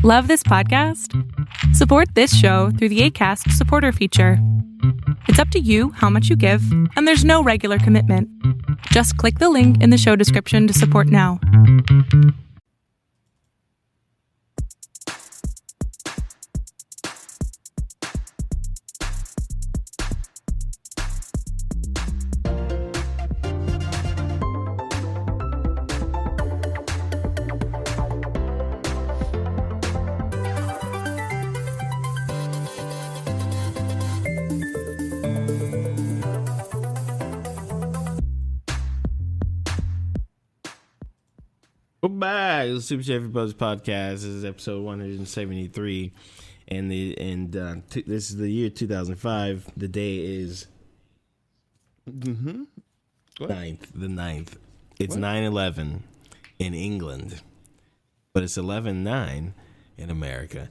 Love this podcast? Support this show through the Acast supporter feature. It's up to you how much you give, and there's no regular commitment. Just click the link in the show description to support now. Welcome back to the Super Chevy Brothers podcast. This is episode 173, and this is the year 2005. The day is the 9th. It's 9/11 in England, but it's 11/9 in America.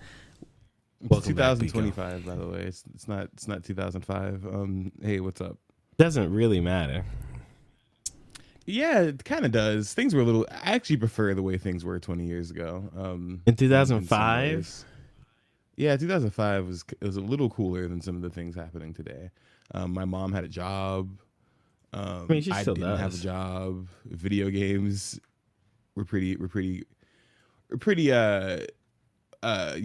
Welcome 2025, by the way. It's not 2005. Hey, what's up? Doesn't really matter. Yeah, it kind of does. Things were I actually prefer the way things were 20 years ago. In 2005? Yeah, 2005 was a little cooler than some of the things happening today. My mom had a job. I mean, she still didn't have a job. Video games were pretty you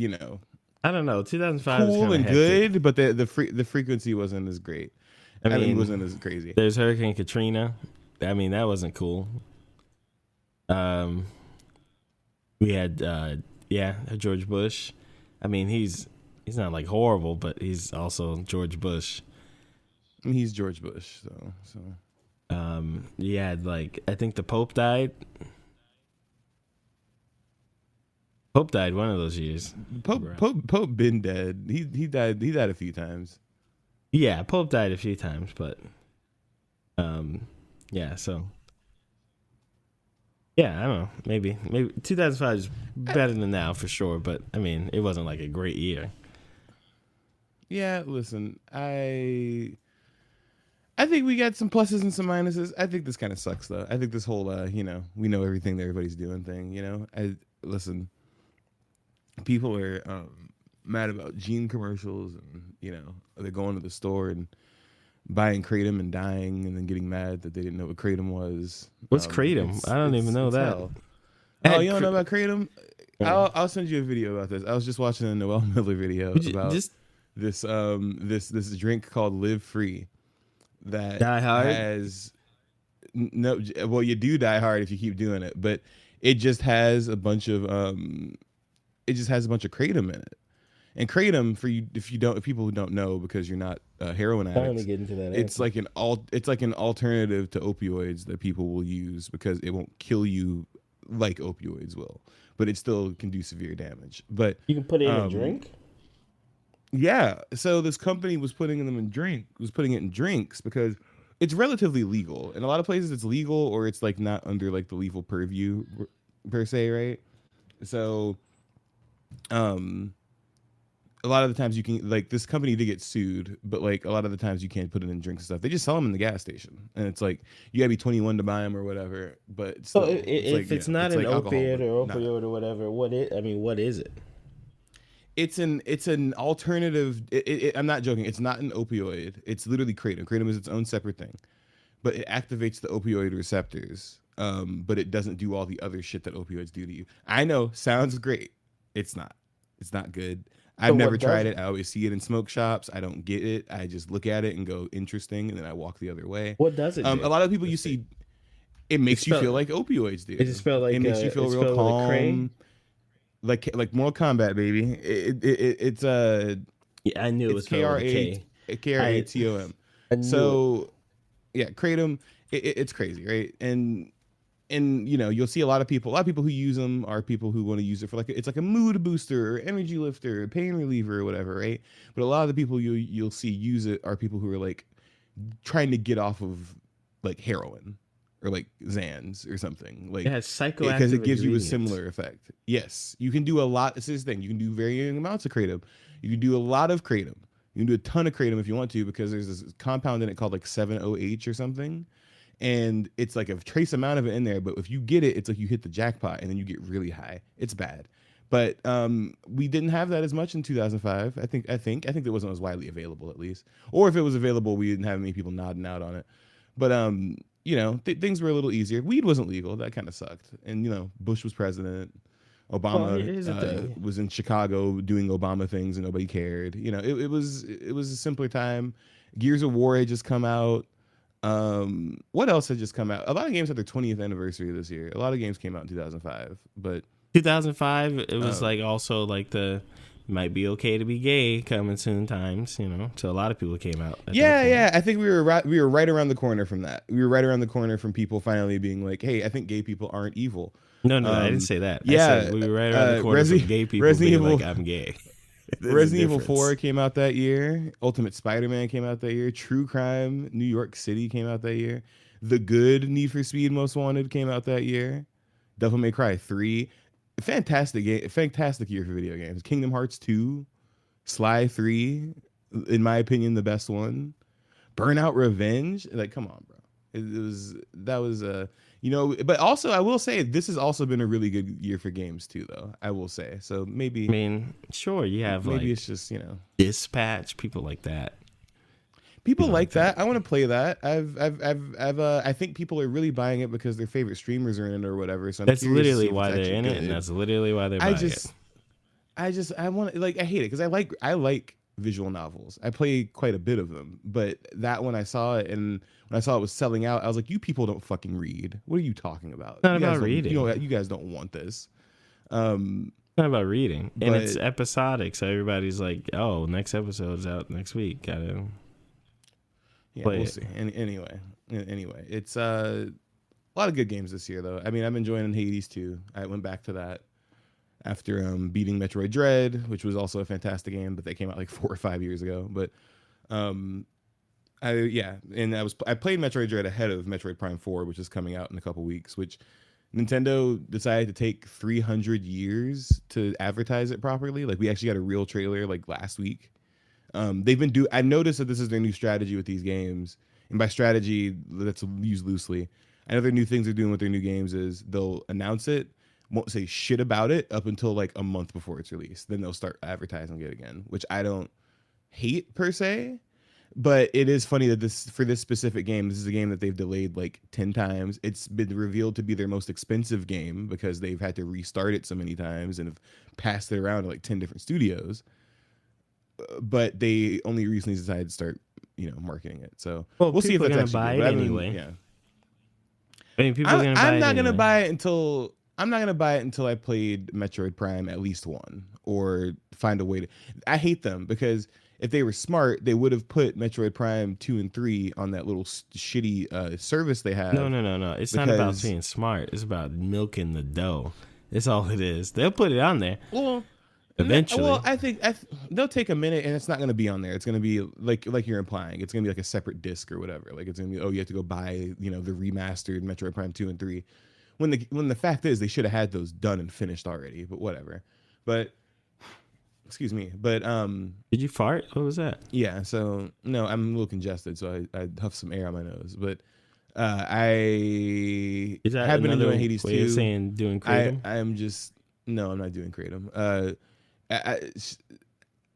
know, I don't know. 2005 cool was and hectic. good, but the frequency wasn't as great. I mean, it wasn't as crazy. There's Hurricane Katrina. I mean, that wasn't cool. We had George Bush. I mean, he's not like horrible, but he's also George Bush. He's George Bush, so. You had I think the Pope died. Pope died one of those years. Pope been dead. He died a few times. Yeah, Pope died a few times, but yeah, so yeah, I don't know. Maybe 2005 is better than now for sure, but I mean, it wasn't like a great year. Yeah, listen, I think we got some pluses and some minuses. I think this kind of sucks though. I think this whole we know everything that everybody's doing thing, listen, people are mad about Gene commercials, and they're going to the store and buying Kratom and dying and then getting mad that they didn't know what Kratom was. What's Kratom? I don't even know that. Hell. Oh, you don't know about Kratom? I'll send you a video about this. I was just watching a Noel Miller video about this drink called Live Free that Die Hard? has no. Well, you do die hard if you keep doing it, but it just has a bunch of Kratom in it. And Kratom, if people who don't know, because you're not heroin addicts, get into that it's like an alternative to opioids that people will use because it won't kill you like opioids will, but it still can do severe damage. But you can put it in a drink. Yeah, so this company was putting it in drinks because it's relatively legal. In a lot of places, it's legal or it's not under the legal purview per se, right? So, a lot of the times you can this company did get sued, but a lot of the times you can't put it in drinks and stuff. They just sell them in the gas station, and it's you gotta be 21 to buy them or whatever. But still, if it's not an opiate or opioid or whatever, what is it? It's an alternative. I'm not joking. It's not an opioid. It's literally Kratom. Kratom is its own separate thing, but it activates the opioid receptors. But it doesn't do all the other shit that opioids do to you. I know, sounds great. It's not. It's not good. I've never tried it. I always see it in smoke shops. I don't get it. I just look at it and go, interesting, and then I walk the other way. What does it do? A lot of people you see, it makes you feel like opioids do. It just felt like it makes you feel real calm, like Mortal Kombat, baby. It's yeah, I knew it was Kratom. So yeah, Kratom. It's crazy, right? And you'll see a lot of people who use them are people who want to use it for it's like a mood booster or energy lifter or pain reliever or whatever, right? But a lot of the people you'll see use it are people who are trying to get off of heroin or Xans or something. It has psychoactive because it gives you a similar effect. Yes, you can do a lot. This is the thing. You can do varying amounts of Kratom. You can do a lot of Kratom. You can do a ton of Kratom if you want to, because there's this compound in it called 7-OH or something. And it's a trace amount of it in there, but if you get it, it's you hit the jackpot and then you get really high. It's bad. But we didn't have that as much in 2005. I think it wasn't as widely available, at least. Or if it was available, we didn't have many people nodding out on it. But things were a little easier. Weed wasn't legal. That kind of sucked. And Bush was president. Well, Obama here's the thing. was in Chicago doing Obama things, and nobody cared. It was a simpler time. Gears of War had just come out. What else had just come out? A lot of games had their 20th anniversary this year. A lot of games came out in 2005, but 2005, it was like also like the might be okay to be gay coming soon times, So a lot of people came out. Yeah. I think we were right around the corner from that. We were right around the corner from people finally being like, "Hey, I think gay people aren't evil." No, I didn't say that. Yeah, I said we were right around the corner from gay people being like, "I'm gay." Resident Evil 4 came out that year. Ultimate Spider-Man came out that year. True Crime New York City came out that year. The Good Need for Speed Most Wanted came out that year. Devil May Cry 3. Fantastic year for video games. Kingdom Hearts 2, Sly 3, in my opinion, the best one. Burnout Revenge. Like, come on, bro. But also I will say this has also been a really good year for games too, though. I will say. So maybe. I mean, sure, you have maybe like it's just Dispatch, people like that. People like that. I want to play that. I think people are really buying it because their favorite streamers are in it or whatever. So that's literally why they're in it, and that's literally why they're buying it. I want I hate it because I like visual novels. I play quite a bit of them, but that when I saw it and when I saw it was selling out, I was like, "You people don't fucking read. What are you talking about? It's not about reading. You guys don't want this." It's not about reading, and it's episodic, so everybody's like, "Oh, next episode's out next week. Gotta." Yeah, we'll see. Anyway, it's a lot of good games this year, though. I mean, I'm enjoying Hades too. I went back to that after beating Metroid Dread, which was also a fantastic game, but they came out like 4 or 5 years ago. But I played Metroid Dread ahead of Metroid Prime 4, which is coming out in a couple weeks, which Nintendo decided to take 300 years to advertise it properly. Like, we actually got a real trailer like last week. I noticed that this is their new strategy with these games. And by strategy, let's use loosely. I know their new things they're doing with their new games is they'll announce it, won't say shit about it up until like a month before it's released. Then they'll start advertising it again, which I don't hate per se. But it is funny that for this specific game, this is a game that they've delayed like 10 times. It's been revealed to be their most expensive game because they've had to restart it so many times and have passed it around to like 10 different studios. But they only recently decided to start, marketing it. So we'll see if that's gonna buy it anyway. Yeah. I mean, people are gonna buy it. I'm not gonna buy it until I played Metroid Prime at least one or find a way to. I hate them because if they were smart, they would have put Metroid Prime 2 and 3 on that little shitty service they have. No. It's not about being smart. It's about milking the dough. That's all it is. They'll put it on there. Well. Eventually, well, I think they'll take a minute, and it's not going to be on there. It's going to be like you're implying. It's going to be like a separate disc or whatever. Like it's going to be you have to go buy the remastered Metroid Prime 2 and 3. When the fact is they should have had those done and finished already. But whatever. But excuse me. But did you fart? What was that? Yeah. So no, I'm a little congested, so I huffed some air on my nose. But I have been enjoying Hades 2. You're saying doing Kratom? I'm not doing Kratom.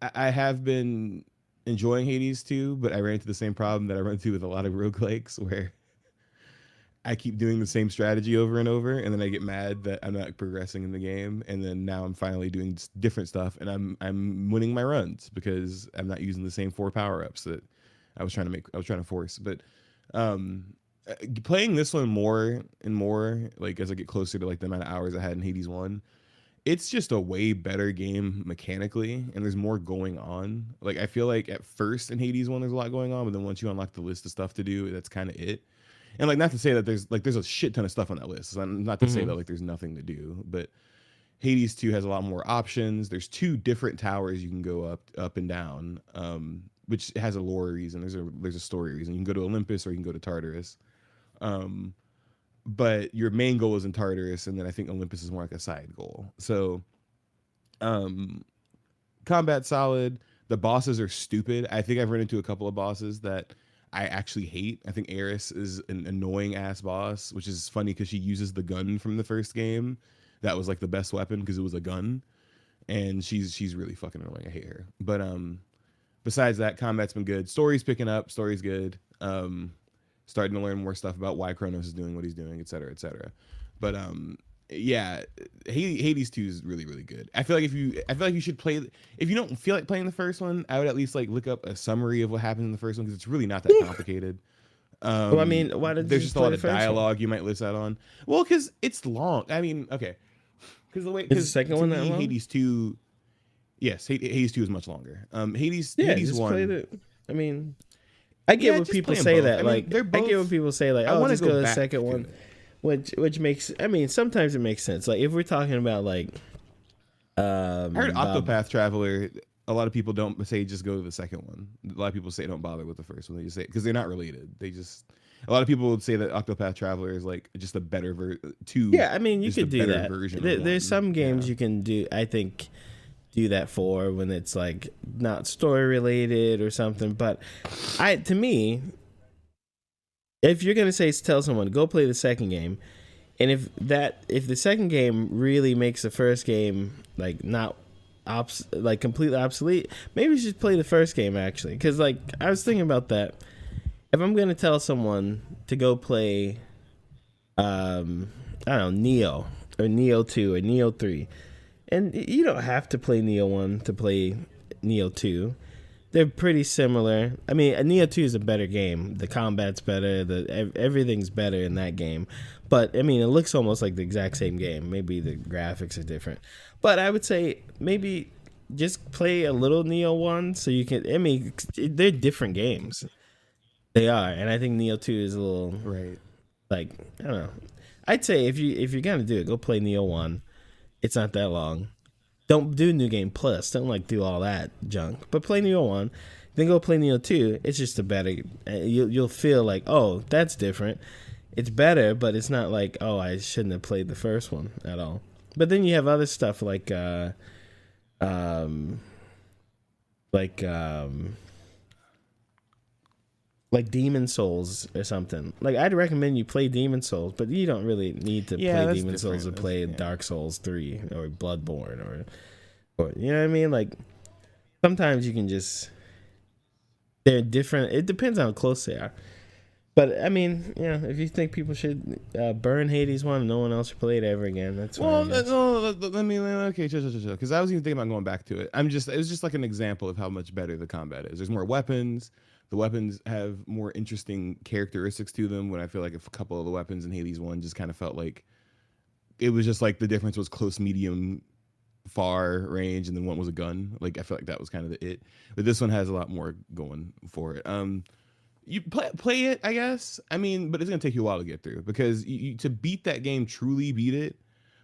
I have been enjoying Hades too, but I ran into the same problem that I run into with a lot of roguelikes where I keep doing the same strategy over and over, and then I get mad that I'm not progressing in the game, and then now I'm finally doing different stuff, and I'm winning my runs because I'm not using the same 4 power-ups that I was trying to force. But playing this one more and more, like as I get closer to like the amount of hours I had in Hades 1, it's just a way better game mechanically, and there's more going on. Like, I feel like at first in Hades 1 there's a lot going on, but then once you unlock the list of stuff to do, that's kind of it. And like, not to say that there's a shit ton of stuff on that list. So not to say that like there's nothing to do, but Hades 2 has a lot more options. There's 2 different towers you can go up and down, which has a lore reason. There's a story reason. You can go to Olympus or you can go to Tartarus. But your main goal is in Tartarus, and then I think Olympus is more like a side goal. So, combat solid. The bosses are stupid. I think I've run into a couple of bosses that I actually hate. I think Eris is an annoying ass boss, which is funny because she uses the gun from the first game. That was like the best weapon because it was a gun. and she's really fucking annoying. I hate her. But besides that, combat's been good. Story's picking up. Story's good. Starting to learn more stuff about why Kronos is doing what he's doing, et cetera, et cetera. But yeah, Hades 2 is really, really good. I feel like you should play. If you don't feel like playing the first one, I would at least like look up a summary of what happened in the first one, because it's really not that complicated. Well, I mean, why did there's you just a lot of play the first dialogue one? you might miss out on? Well, because it's long. I mean, okay, because the way Is the second one that long? Hades 2, yes, Hades 2 is much longer. Hades Yeah, Hades just 1. play the. I mean, I get when just people play 'em say both. that. I mean, Like, they're I both- get when people say like, I "Oh, wanna just go go to the back second to one," it. which makes. I mean, sometimes it makes sense. Like if we're talking about like, I heard Bob- Octopath Traveler. A lot of people don't say just go to the second one. A lot of people say don't bother with the first one. They just say because they're not related. They just a lot of people would say that Octopath Traveler is like just a better two. Yeah, I mean, you just a could do better that. version of There's one. some games Yeah. you can do. I think do that for when it's like not story related or something. But to me, if you're gonna tell someone go play the second game, and if the second game really makes the first game like not like completely obsolete, maybe you should play the first game actually. Because like I was thinking about that. If I'm gonna tell someone to go play, I don't know, Neo or Neo 2 or Neo 3, and you don't have to play Neo 1 to play Neo 2. They're pretty similar. I mean, Neo 2 is a better game. The combat's better. Everything's better in that game. But I mean, it looks almost like the exact same game. Maybe the graphics are different. But I would say maybe just play a little Neo 1 so you can. I mean, they're different games. They are, and I think Neo 2 is a little Right. like I don't know. I'd say if you're gonna do it, go play Neo 1. It's not that long. Don't do New Game Plus. Don't like do all that junk. But play Neo 1, then go play Neo 2. It's just a better. You'll feel like, oh, that's different. It's better, but it's not like, oh, I shouldn't have played the first one at all. But then you have other stuff like Demon Souls or something. Like I'd recommend you play Demon Souls, but you don't really need to Yeah, play that's Demon Souls to different. play Yeah. Dark Souls 3 or Bloodborne or you know what I mean? Like sometimes you can just they're different. It depends on how close they are. But I mean, yeah, if you think people should burn Hades 1 and no one else should play it ever again, that's fine. Well, I guess. let me okay, chill. Because I was even thinking about going back to it. It was just like an example of how much better the combat is. There's more weapons. The weapons have more interesting characteristics to them. When I feel like a couple of the weapons in Hades 1 just kind of felt like it was just like the difference was close, medium, far range, and then one was a gun. Like I felt like that was kind of it. But this one has a lot more going for it. You play it, I guess. I mean, but it's gonna take you a while to get through because you to beat that game, truly beat it,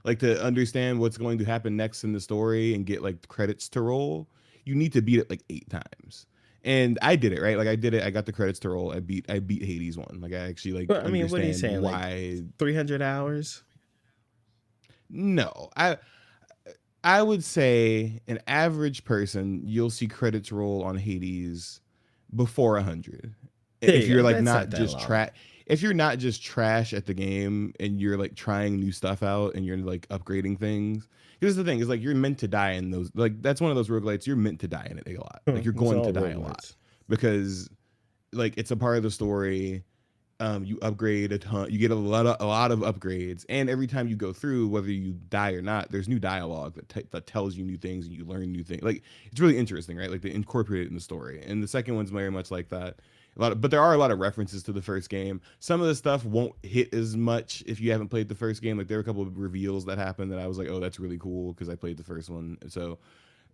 like to understand what's going to happen next in the story and get like credits to roll. You need to beat it like 8 times. And I did it, right? Like I did it. I got the credits to roll. I beat Hades 1. Like I actually like. But, I mean, what are you saying? Why? Like 300 hours? No, I would say an average person, you'll see credits roll on Hades before 100. If you're like not just if you're not just trash at the game and you're like trying new stuff out and you're like upgrading things. Here's the thing: is like you're meant to die in those. Like that's one of those roguelites. You're meant to die in it a lot. Like you're going to die a lot because like it's a part of the story. You upgrade a ton. You get a lot of upgrades, and every time you go through, whether you die or not, there's new dialogue that tells you new things and you learn new things. Like it's really interesting, right? Like they incorporate it in the story. And the second one's very much like that. But there are a lot of references to the first game. Some of the stuff won't hit as much if you haven't played the first game. Like there were a couple of reveals that happened that I was like, oh, that's really cool because I played the first one. So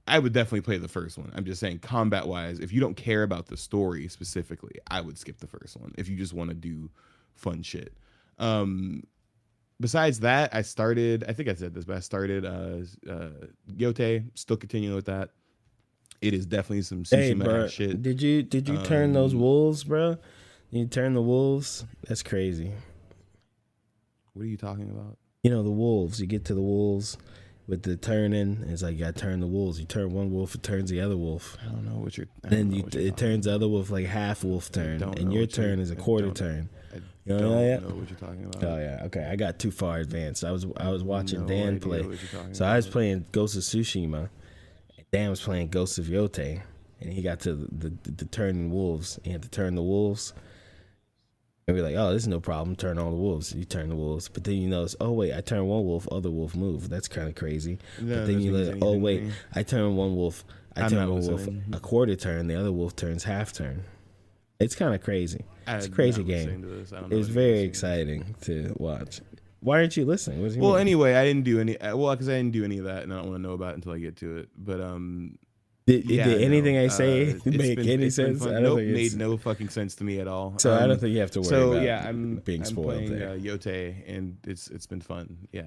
I would definitely play the first one. I'm just saying, combat wise, if you don't care about the story specifically, I would skip the first one if you just want to do fun shit. Besides that, I think I said this, but I started Yote, still continuing with that. It is definitely some Tsushima shit. Did you turn those wolves, bro? You turn the wolves? That's crazy. What are you talking about? You know, the wolves. You get to the wolves with the turning. It's like you got to turn the wolves. You turn one wolf, it turns the other wolf. I don't know what you're. Then it turns the other wolf like half wolf turn, and your turn is a quarter turn. You You don't know that? know what you're talking about. Oh yeah, okay. I got too far advanced. I was watching No Dan idea play. what you're talking So I was about. playing Ghost of Tsushima. And Dan was playing Ghost of Yote, and he got to the turning wolves. He had to turn the wolves. And we're like, oh, this is no problem. Turn all the wolves. You turn the wolves. But then you notice, oh, wait, I turn one wolf, other wolf move. That's kind of crazy. No, but then you doesn't look, mean oh, anything to wait, me. I turn one wolf. I I'm turn not one wolf listening. a quarter turn. The other wolf turns half turn. It's kind of crazy. It's a I'm crazy not game. listening to this. I don't know It's what very you're listening exciting to watch. Why aren't you listening? What does he Well, mean? anyway, I didn't do any. Well, because I didn't do any of that, and I don't want to know about it until I get to it. But yeah, did anything no, I say make any it's been sense? fun. I don't Nope, think it's, made no fucking sense to me at all. so I don't think you have to worry So about yeah, being I'm spoiled playing there. Yote, and it's been fun. Yeah,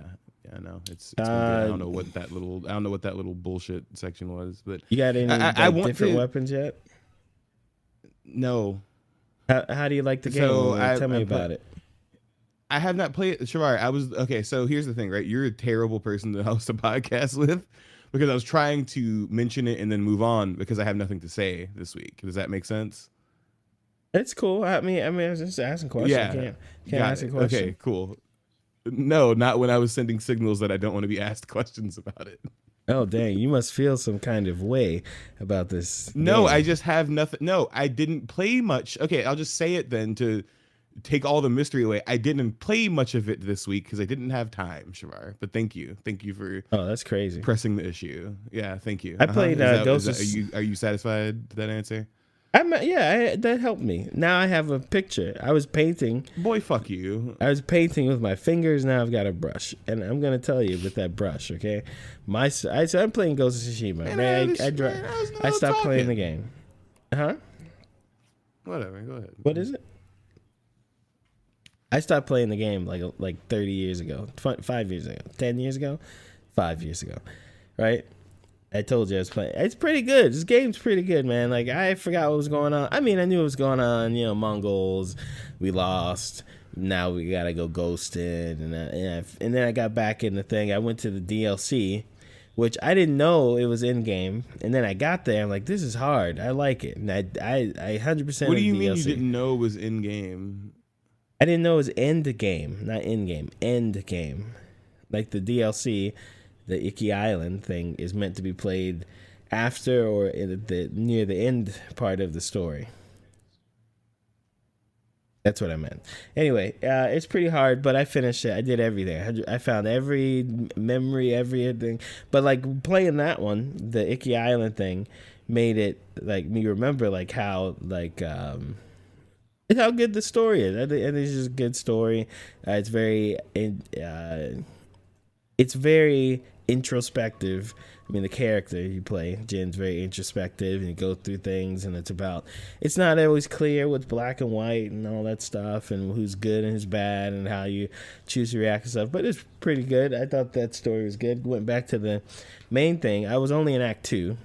no, it's been good. I don't know what that little bullshit section was, but You got any I want different to- weapons yet? no. How do you like the game? So Tell me about it. I have not played it. Shavar, I was okay. So here's the thing, right? You're a terrible person to host a podcast with because I was trying to mention it and then move on because I have nothing to say this week. Does that make sense? It's cool. I mean, I was just asking questions. Yeah. Can't Got ask a it. question. Okay, cool. No, not when I was sending signals that I don't want to be asked questions about it. Oh dang! You must feel some kind of way about this. No, game. I just have nothing. No, I didn't play much. Okay, I'll just say it then to take all the mystery away. I didn't play much of it this week because I didn't have time, Shavar. But thank you for Oh, that's crazy. pressing the issue. Yeah, thank you. I played, Ghost of- Are you satisfied with that answer? That helped me. Now I have a picture. I was painting. Boy, fuck you. I was painting with my fingers. Now I've got a brush, and I'm gonna tell you with that brush. Okay, I'm playing Ghost of Tsushima. Man, I stopped playing the game. Huh? Whatever. Go ahead. What is it? I stopped playing the game like 30 years ago, 5 years ago, 10 years ago, 5 years ago, right? I told you I was playing. It's pretty good. This game's pretty good, man. Like, I forgot what was going on. I mean, I knew what was going on. You know, Mongols, we lost. Now we gotta go ghosted, and then I got back in the thing. I went to the DLC, which I didn't know it was in game, and then I got there. I'm like, this is hard. I like it, and I 100%. What do you DLC. mean you didn't know it was in game? I didn't know it was end game, not in game. End game, like the DLC. The Icky Island thing is meant to be played after or near the end part of the story. That's what I meant. Anyway, it's pretty hard, but I finished it. I did everything. I found every memory, everything. But like playing that one, the Icky Island thing, made it like me remember like how like how good the story is. I think it's just a good story. It's very introspective. I mean, the character you play, Jin's very introspective, and you go through things, and it's not always clear what's black and white and all that stuff, and who's good and who's bad, and how you choose to react and stuff. But it's pretty good. I thought that story was good. Went back to the main thing. I was only in Act 2.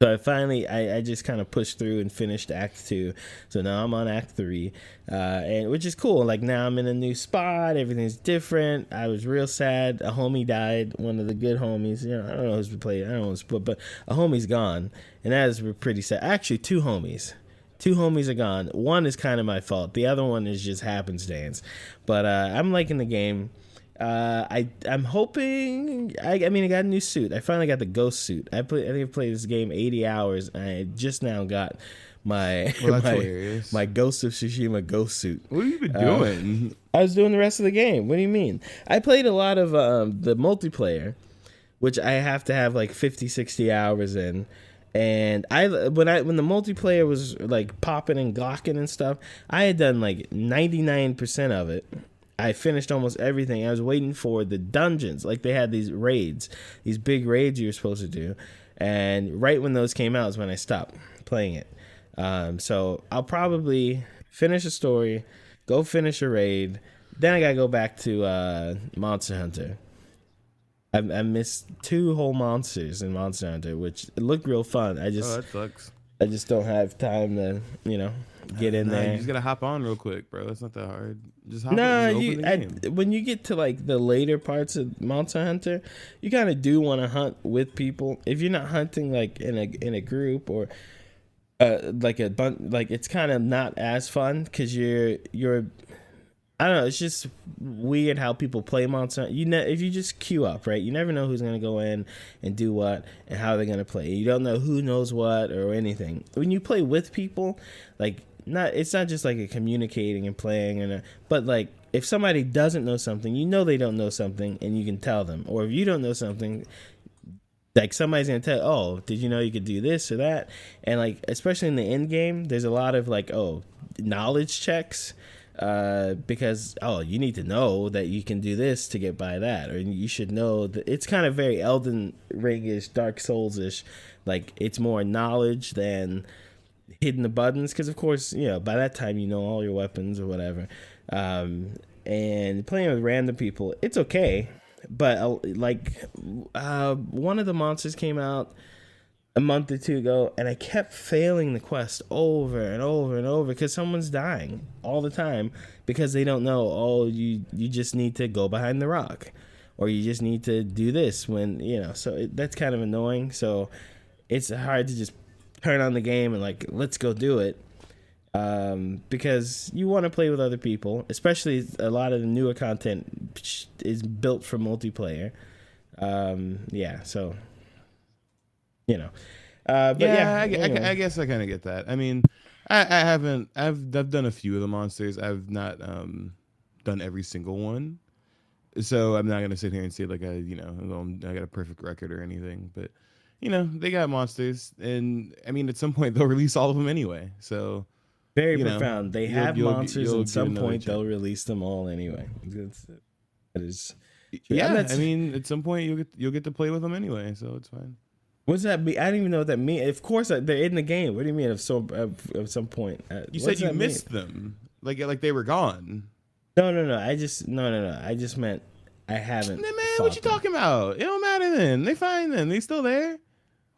So I just kind of pushed through and finished Act 2. So now I'm on Act 3, and which is cool. Like now I'm in a new spot. Everything's different. I was real sad. A homie died. One of the good homies. You know, I don't know who's played. I don't know who's put, but a homie's gone, and that is pretty sad. Actually, two homies. Two homies are gone. One is kind of my fault. The other one is just happenstance. But I'm liking the game. I'm hoping. I mean, I got a new suit. I finally got the ghost suit. I think I played this game 80 hours. And I just now got my my Ghost of Tsushima ghost suit. What have you been doing? I was doing the rest of the game. What do you mean? I played a lot of the multiplayer, which I have to have like 50, 60 hours in. And when the multiplayer was like popping and glocking and stuff, I had done like 99% of it. I finished almost everything. I was waiting for the dungeons. Like they had these raids, these big raids you were supposed to do. And right when those came out is when I stopped playing it. So I'll probably finish a story, go finish a raid. Then I got to go back to Monster Hunter. I missed 2 whole monsters in Monster Hunter, which looked real fun. Oh, that sucks. I just don't have time to, get in there. You just gotta hop on real quick, bro. It's not that hard. Just hop on. Open the game. When you get to like the later parts of Monster Hunter, you kind of do want to hunt with people. If you're not hunting like in a group or like a bunch, like it's kind of not as fun because you're I don't know. It's just weird how people play Monster. If you just queue up, right? You never know who's gonna go in and do what and how they're gonna play. You don't know who knows what or anything. When you play with people, like it's not just like a communicating and playing but like if somebody doesn't know something, you know they don't know something, and you can tell them. Or if you don't know something, like somebody's gonna tell, oh, did you know you could do this or that? And like especially in the end game, there's a lot of like knowledge checks. Because you need to know that you can do this to get by that, or you should know that it's kind of very Elden Ring-ish, Dark Souls-ish. Like it's more knowledge than hitting the buttons, because of course by that time you know all your weapons or whatever. And playing with random people, it's okay, but one of the monsters came out a month or two ago, and I kept failing the quest over and over and over because someone's dying all the time because they don't know. Oh, you just need to go behind the rock, or you just need to do this when So that's kind of annoying. So it's hard to just turn on the game and like let's go do it, because you want to play with other people. Especially a lot of the newer content is built for multiplayer. So. But I guess I kind of get that. I mean, I've done a few of the monsters. I've not done every single one, so I'm not gonna sit here and say like I got a perfect record or anything. But they got monsters, and I mean at some point they'll release all of them anyway. So very profound. They have monsters, and at some point chance. they'll release them all anyway. That is. Yeah, I mean at some point you'll get to play with them anyway, so it's fine. What's that mean? I don't even know what that means. Of course, they're in the game. What do you mean? At some point, you said you missed them, like they were gone. No. I just meant I haven't. Man, what you talking about? It don't matter then. They fine then. They still there.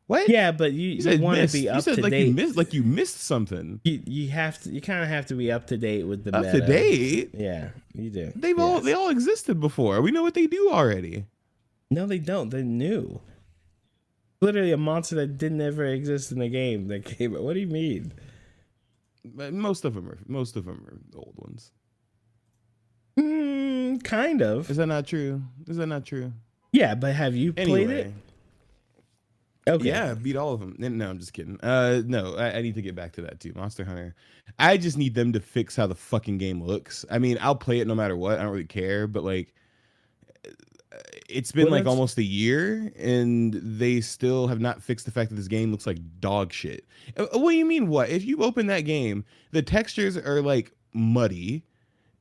What? Yeah, but you want to be up to date. You missed something. You have to. You kind of have to be up to date with the meta. Up to date? Yeah, you do. They all existed before. We know what they do already. No, they don't. They're new. Literally a monster that didn't ever exist in the game that came. What do you mean? Most of them are old ones. Kind of. Is that not true? Yeah, but have you played it? Okay. Yeah, beat all of them. No, I'm just kidding. No, I need to get back to that too. Monster Hunter. I just need them to fix how the fucking game looks. I mean, I'll play it no matter what. I don't really care, but like it's been almost a year and they still have not fixed the fact that this game looks like dog shit. What do you mean what? If you open that game, the textures are like muddy.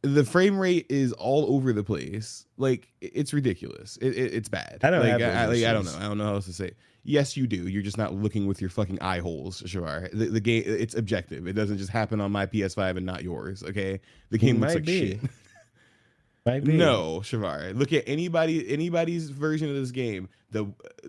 The frame rate is all over the place. Like it's ridiculous. It's bad. I don't like, have I don't know. I don't know how else to say. Yes, you do. You're just not looking with your fucking eye holes, Shavar. The game, it's objective. It doesn't just happen on my PS5 and not yours. Okay, the game looks like shit. Might be. No, Shavar. Look at anybody's version of this game.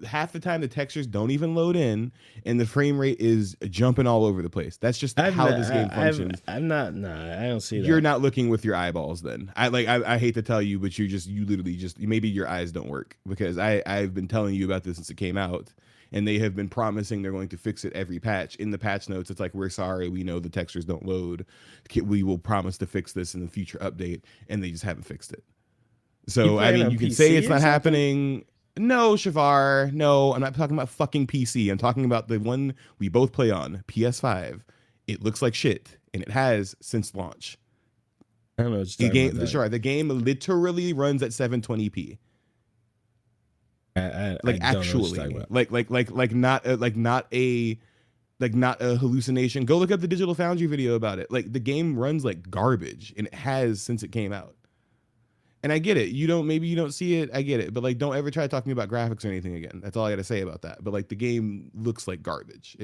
Half the time the textures don't even load in, and the frame rate is jumping all over the place. That's just how this game functions. I don't see that. You're not looking with your eyeballs. Then I hate to tell you, but you literally just maybe your eyes don't work, because I've been telling you about this since it came out. And they have been promising they're going to fix it every patch. In the patch notes, it's like, we're sorry, we know the textures don't load. We will promise to fix this in the future update, and they just haven't fixed it. So, I mean, you can say it's not happening. No, Shavar, no, I'm not talking about fucking PC. I'm talking about the one we both play on, PS5. It looks like shit, and it has since launch. I don't know what you're talking about. Sure, the game literally runs at 720p. Like actually, like not a hallucination. Go look up the Digital Foundry video about it. Like the game runs like garbage, and it has since it came out. And I get it. Maybe you don't see it. I get it. But like, don't ever try talking about graphics or anything again. That's all I got to say about that. But like, the game looks like garbage.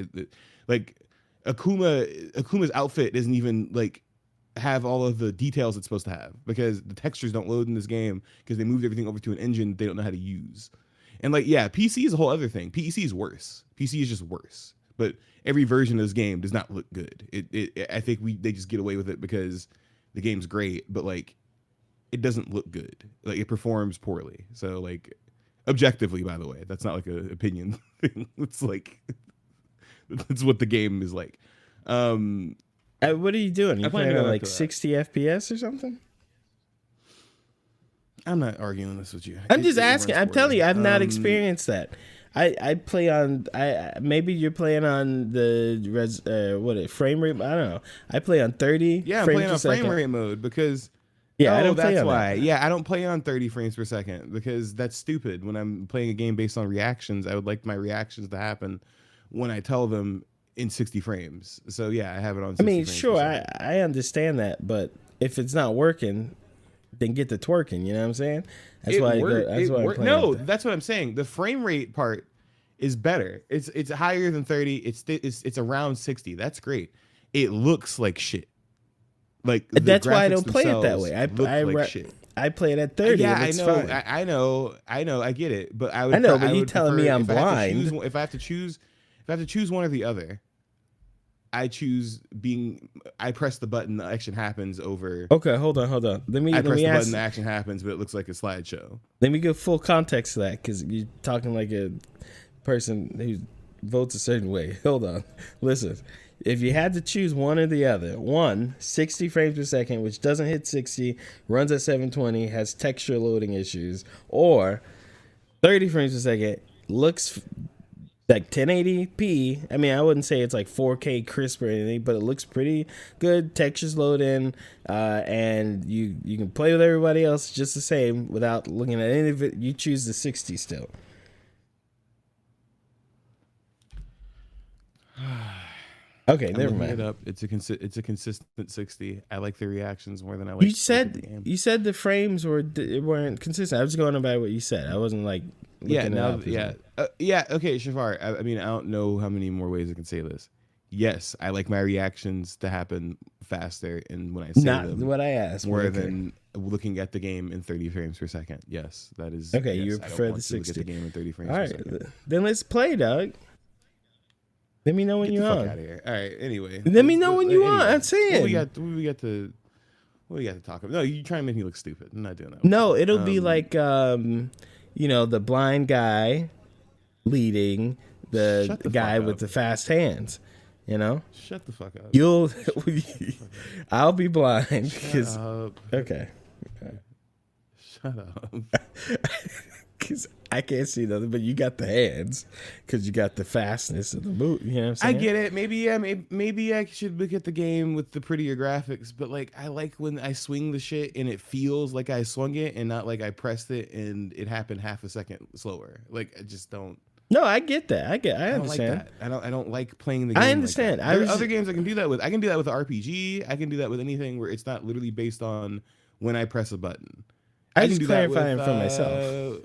Like Akuma's outfit doesn't even like have all of the details it's supposed to have, because the textures don't load in this game because they moved everything over to an engine they don't know how to use. And like, yeah, PC is a whole other thing. PC is worse. PC is just worse. But every version of this game does not look good. I think they just get away with it because the game's great, but like, it doesn't look good. Like, it performs poorly. So like, objectively, by the way, that's not like an opinion thing. It's like, that's what the game is like. What are you doing? You playing at like 60 FPS or something? I'm not arguing this with you. I'm just asking. I'm telling you, I've not experienced that. I play on. Maybe you're playing on the frame rate. I don't know. I play on 30. Yeah, I'm playing on frame rate mode because. Yeah, I don't play on why. that. Yeah, I don't play on 30 frames per second because that's stupid. When I'm playing a game based on reactions, I would like my reactions to happen when I tell them in 60 frames. So yeah, I have it on 60 frames sure, per second. I understand that, but if it's not working, then get to twerking. You know what I'm saying? That's why I'm playing. No, that's what I'm saying. The frame rate part is better. It's higher than 30. It's around 60. That's great. It looks like shit. Like that's why I don't play it that way. I play it at 30. Yeah, and it's fine. I know. I get it. But I would. I know, but you telling me I'm blind. If I have to choose one or the other, I press the button, the action happens over. Okay, hold on. Let me the ask, button, the action happens, but it looks like a slideshow. Let me give full context to that because you're talking like a person who votes a certain way. Hold on. Listen. If you had to choose one or the other, 60 frames per second, which doesn't hit 60, runs at 720, has texture loading issues, or 30 frames per second, looks like 1080p. I mean, I wouldn't say it's like 4K crisp or anything, but it looks pretty good. Textures load in, and you can play with everybody else just the same without looking at any of it. You choose the 60 still. Okay, never mind. It up. It's a consistent 60. I like the reactions more than I like. You said the frames weren't consistent. I was going by what you said. I wasn't like Okay, Shafar. I mean, I don't know how many more ways I can say this. Yes, I like my reactions to happen faster, and when I say not them, what I asked, more than looking at the game in 30 frames per second. Yes, that is okay. Yes, you prefer the 60. Look at the game in 30 frames All per right, second. then let's play, Doug. Let me know when you're on. Get the fuck out of here. All right. Anyway, let me know when you're on. I'm saying. What we got to talk about? No, you try and make me look stupid. I'm not doing that. No, it'll be like the blind guy leading the guy with the fast hands. You know. Shut the fuck up. I'll be blind because. Okay. Shut up. Because I can't see nothing, but you got the hands because you got the fastness of the move. You know what I'm saying? I get it. Maybe I should look at the game with the prettier graphics, but like I like when I swing the shit and it feels like I swung it and not like I pressed it and it happened half a second slower. Like I just don't. No, I get that. I understand. I don't like playing the game. I understand. Like there are other games I can do that with. I can do that with RPG. I can do that with anything where it's not literally based on when I press a button. I just clarifying for myself.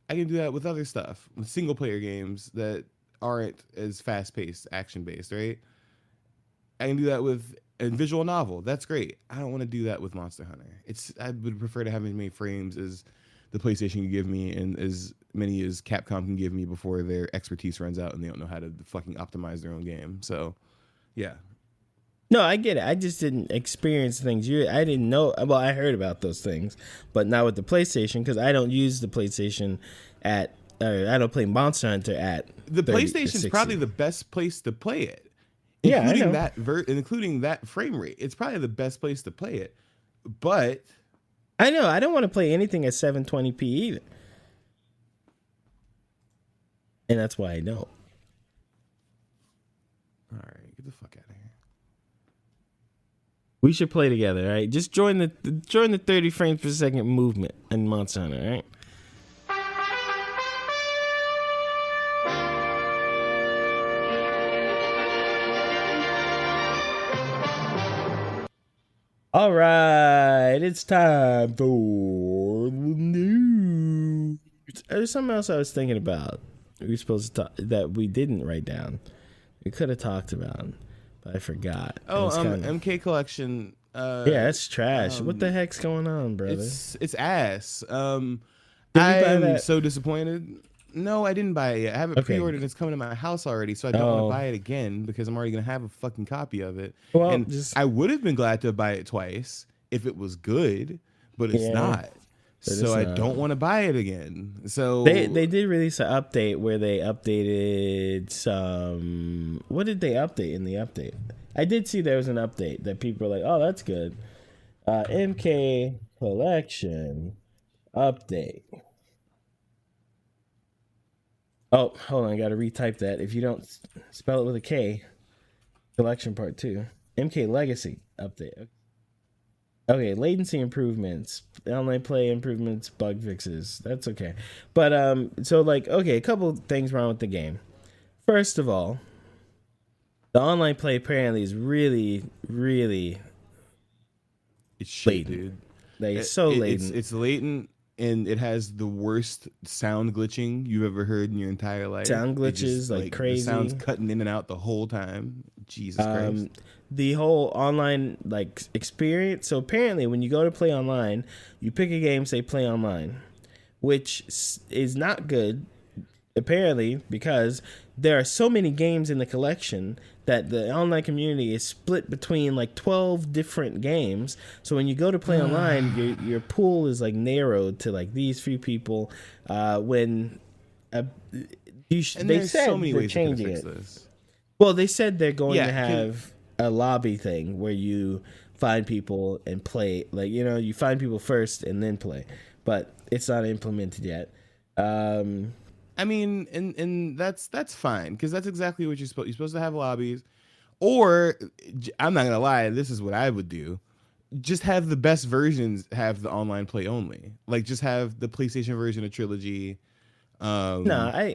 I can do that with other stuff, with single player games that aren't as fast paced, action based, right? I can do that with a visual novel. That's great. I don't want to do that with Monster Hunter. I would prefer to have as many frames as the PlayStation can give me and as many as Capcom can give me before their expertise runs out and they don't know how to fucking optimize their own game. So, yeah. No, I get it. I just didn't experience things. I didn't know. Well, I heard about those things, but not with the PlayStation because I don't use the PlayStation I don't play Monster Hunter at the PlayStation is probably the best place to play it. Including including that frame rate. It's probably the best place to play it. But I know I don't want to play anything at 720p either, and that's why I don't. All right, get the fuck out of here. We should play together, all right? Just join the 30 frames per second movement in Monster Hunter, all right? All right, it's time for the news. There's something else I was thinking about. We were supposed to talk that we didn't write down. We could have talked about, but I forgot. MK Collection. Yeah, it's trash. What the heck's going on, brother? It's ass. I'm so disappointed. No, I didn't buy it yet. I have it pre-ordered. It's coming to my house already, so I don't want to buy it again because I'm already going to have a fucking copy of it. Well, and I would have been glad to buy it twice if it was good, but it's not. So I don't want to buy it again. So they did release an update where they updated some. What did they update in the update? I did see there was an update that people were like, "Oh, that's good." MK Collection update. Oh, hold on, I gotta retype that. If you don't spell it with a K, Collection Part 2. MK Legacy update. Okay, latency improvements, online play improvements, bug fixes. That's okay. But so like okay, a couple things wrong with the game. First of all, the online play apparently is really, really It's shit, latent. dude. Like so latent. It's latent, and it has the worst sound glitching you've ever heard in your entire life. Sound It just, glitches like crazy. The sound's cutting in and out the whole time. Jesus Christ. The whole online like experience. So apparently, when you go to play online, you pick a game, say play online, which is not good. Apparently, because there are so many games in the collection that the online community is split between like 12 different games. So when you go to play online, your pool is like narrowed to like these few people. When they said so many they're ways changing fix it. this. Well, they said they're going to Yeah, have a lobby thing where you find people and play. Like, you know, you find people first and then play. But it's not implemented yet. I mean, and that's fine, because that's exactly what you're supposed to have lobbies. Or I'm not gonna lie, this is what I would do. Just have the best versions have the online play only. Like just have the PlayStation version of Trilogy. No,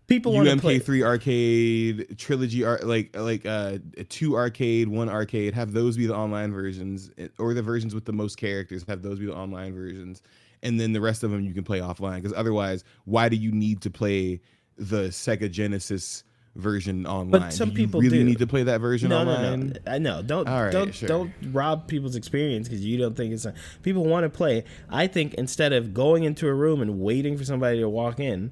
people want to play UMK3 arcade, Trilogy like 2 arcade, 1 arcade, have those be the online versions, or the versions with the most characters, have those be the online versions. And then the rest of them you can play offline, because otherwise, why do you need to play the Sega Genesis version online? But some people do need to play that version online. No. I know. Don't rob people's experience because you don't think it's. People want to play. I think instead of going into a room and waiting for somebody to walk in,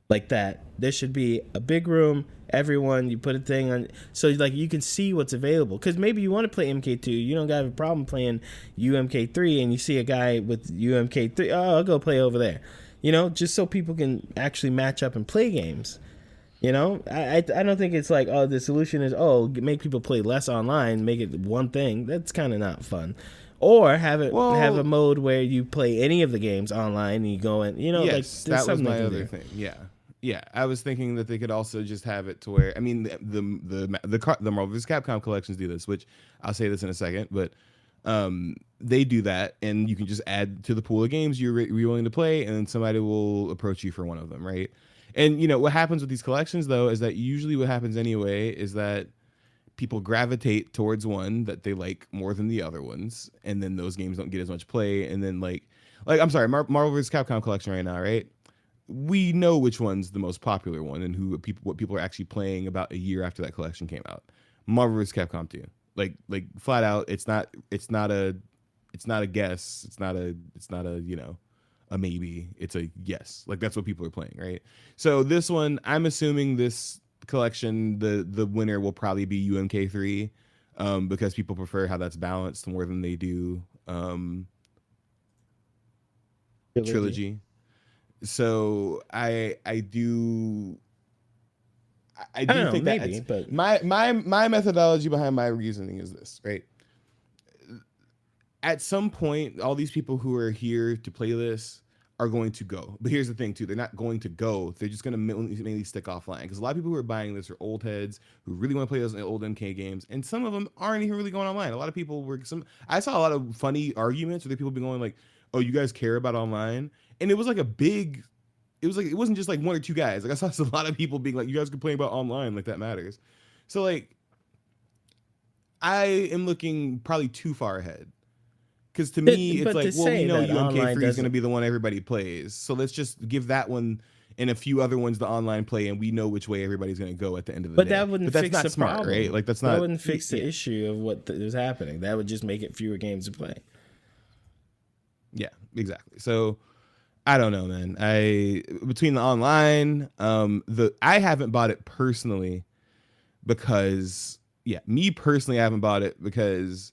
like that, there should be a big room. Everyone, you put a thing on, so like you can see what's available. Because maybe you want to play MK2, you don't have a problem playing UMK3, and you see a guy with UMK3. Oh, I'll go play over there. You know, just so people can actually match up and play games. You know, I don't think it's like, oh, the solution is, make people play less online, make it one thing. That's kind of not fun. Or have a mode where you play any of the games online and you go in, you know, yes, like that was my other thing. Yeah. I was thinking that they could also just have it to where, I mean, the Marvel vs. Capcom collections do this, which I'll say this in a second, but they do that, and you can just add to the pool of games you're willing to play, and then somebody will approach you for one of them, right? And you know what happens with these collections though is that usually what happens anyway is that people gravitate towards one that they like more than the other ones, and then those games don't get as much play, and then like I'm sorry, Marvel vs. Capcom collection right now, right? We know which one's the most popular one and what people are actually playing about a year after that collection came out. Marvel vs. Capcom 2. Like flat out, it's not a guess. It's not a, you know, a maybe. It's a yes. Like that's what people are playing, right? So this one, I'm assuming this collection, the winner will probably be UMK3, because people prefer how that's balanced more than they do Trilogy. So I do think that maybe, but my methodology behind my reasoning is this, right? At some point, all these people who are here to play this are going to go. But here's the thing too, they're not going to go. They're just going to mainly stick offline, because a lot of people who are buying this are old heads who really want to play those old MK games, and some of them aren't even really going online. A lot of people I saw a lot of funny arguments where people be going like, oh, you guys care about online? And it was like it wasn't just like one or two guys. Like I saw a lot of people being like, you guys complain about online, like that matters. So like I am looking probably too far ahead. Because to me, it's like, well, we know UMK3 is going to be the one everybody plays. So let's just give that one and a few other ones the online play, and we know which way everybody's going to go at the end of the day. That wouldn't fix the smart, problem, right? Like that wouldn't fix the issue of what is happening. That would just make it fewer games to play. Yeah, exactly. So I don't know, man. Between the online, I haven't bought it personally because I haven't bought it because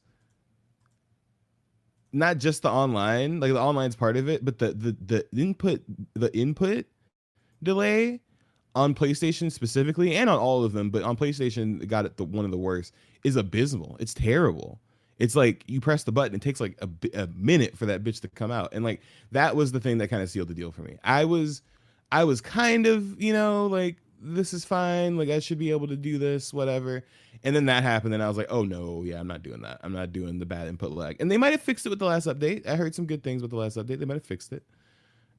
not just the online, like the online's part of it, but the input delay on PlayStation specifically, and on all of them, but on PlayStation, got it one of the worst, is abysmal. It's terrible. It's like you press the button, it takes like a minute for that bitch to come out. And like that was the thing that kind of sealed the deal for me. I was kind of, like, this is fine, like I should be able to do this, whatever. And then that happened, and I was like, oh no, yeah, I'm not doing that. I'm not doing the bad input lag. And they might have fixed it with the last update. I heard some good things with the last update. They might have fixed it.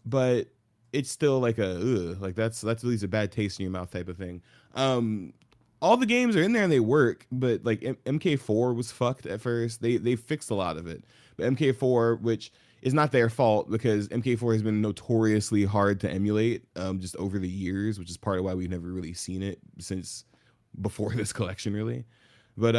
But it's still like like that's at least a bad taste in your mouth type of thing. All the games are in there and they work, but like MK4 was fucked at first. They fixed a lot of it. But MK4, which is not their fault because MK4 has been notoriously hard to emulate just over the years, which is part of why we've never really seen it since before this collection, really. But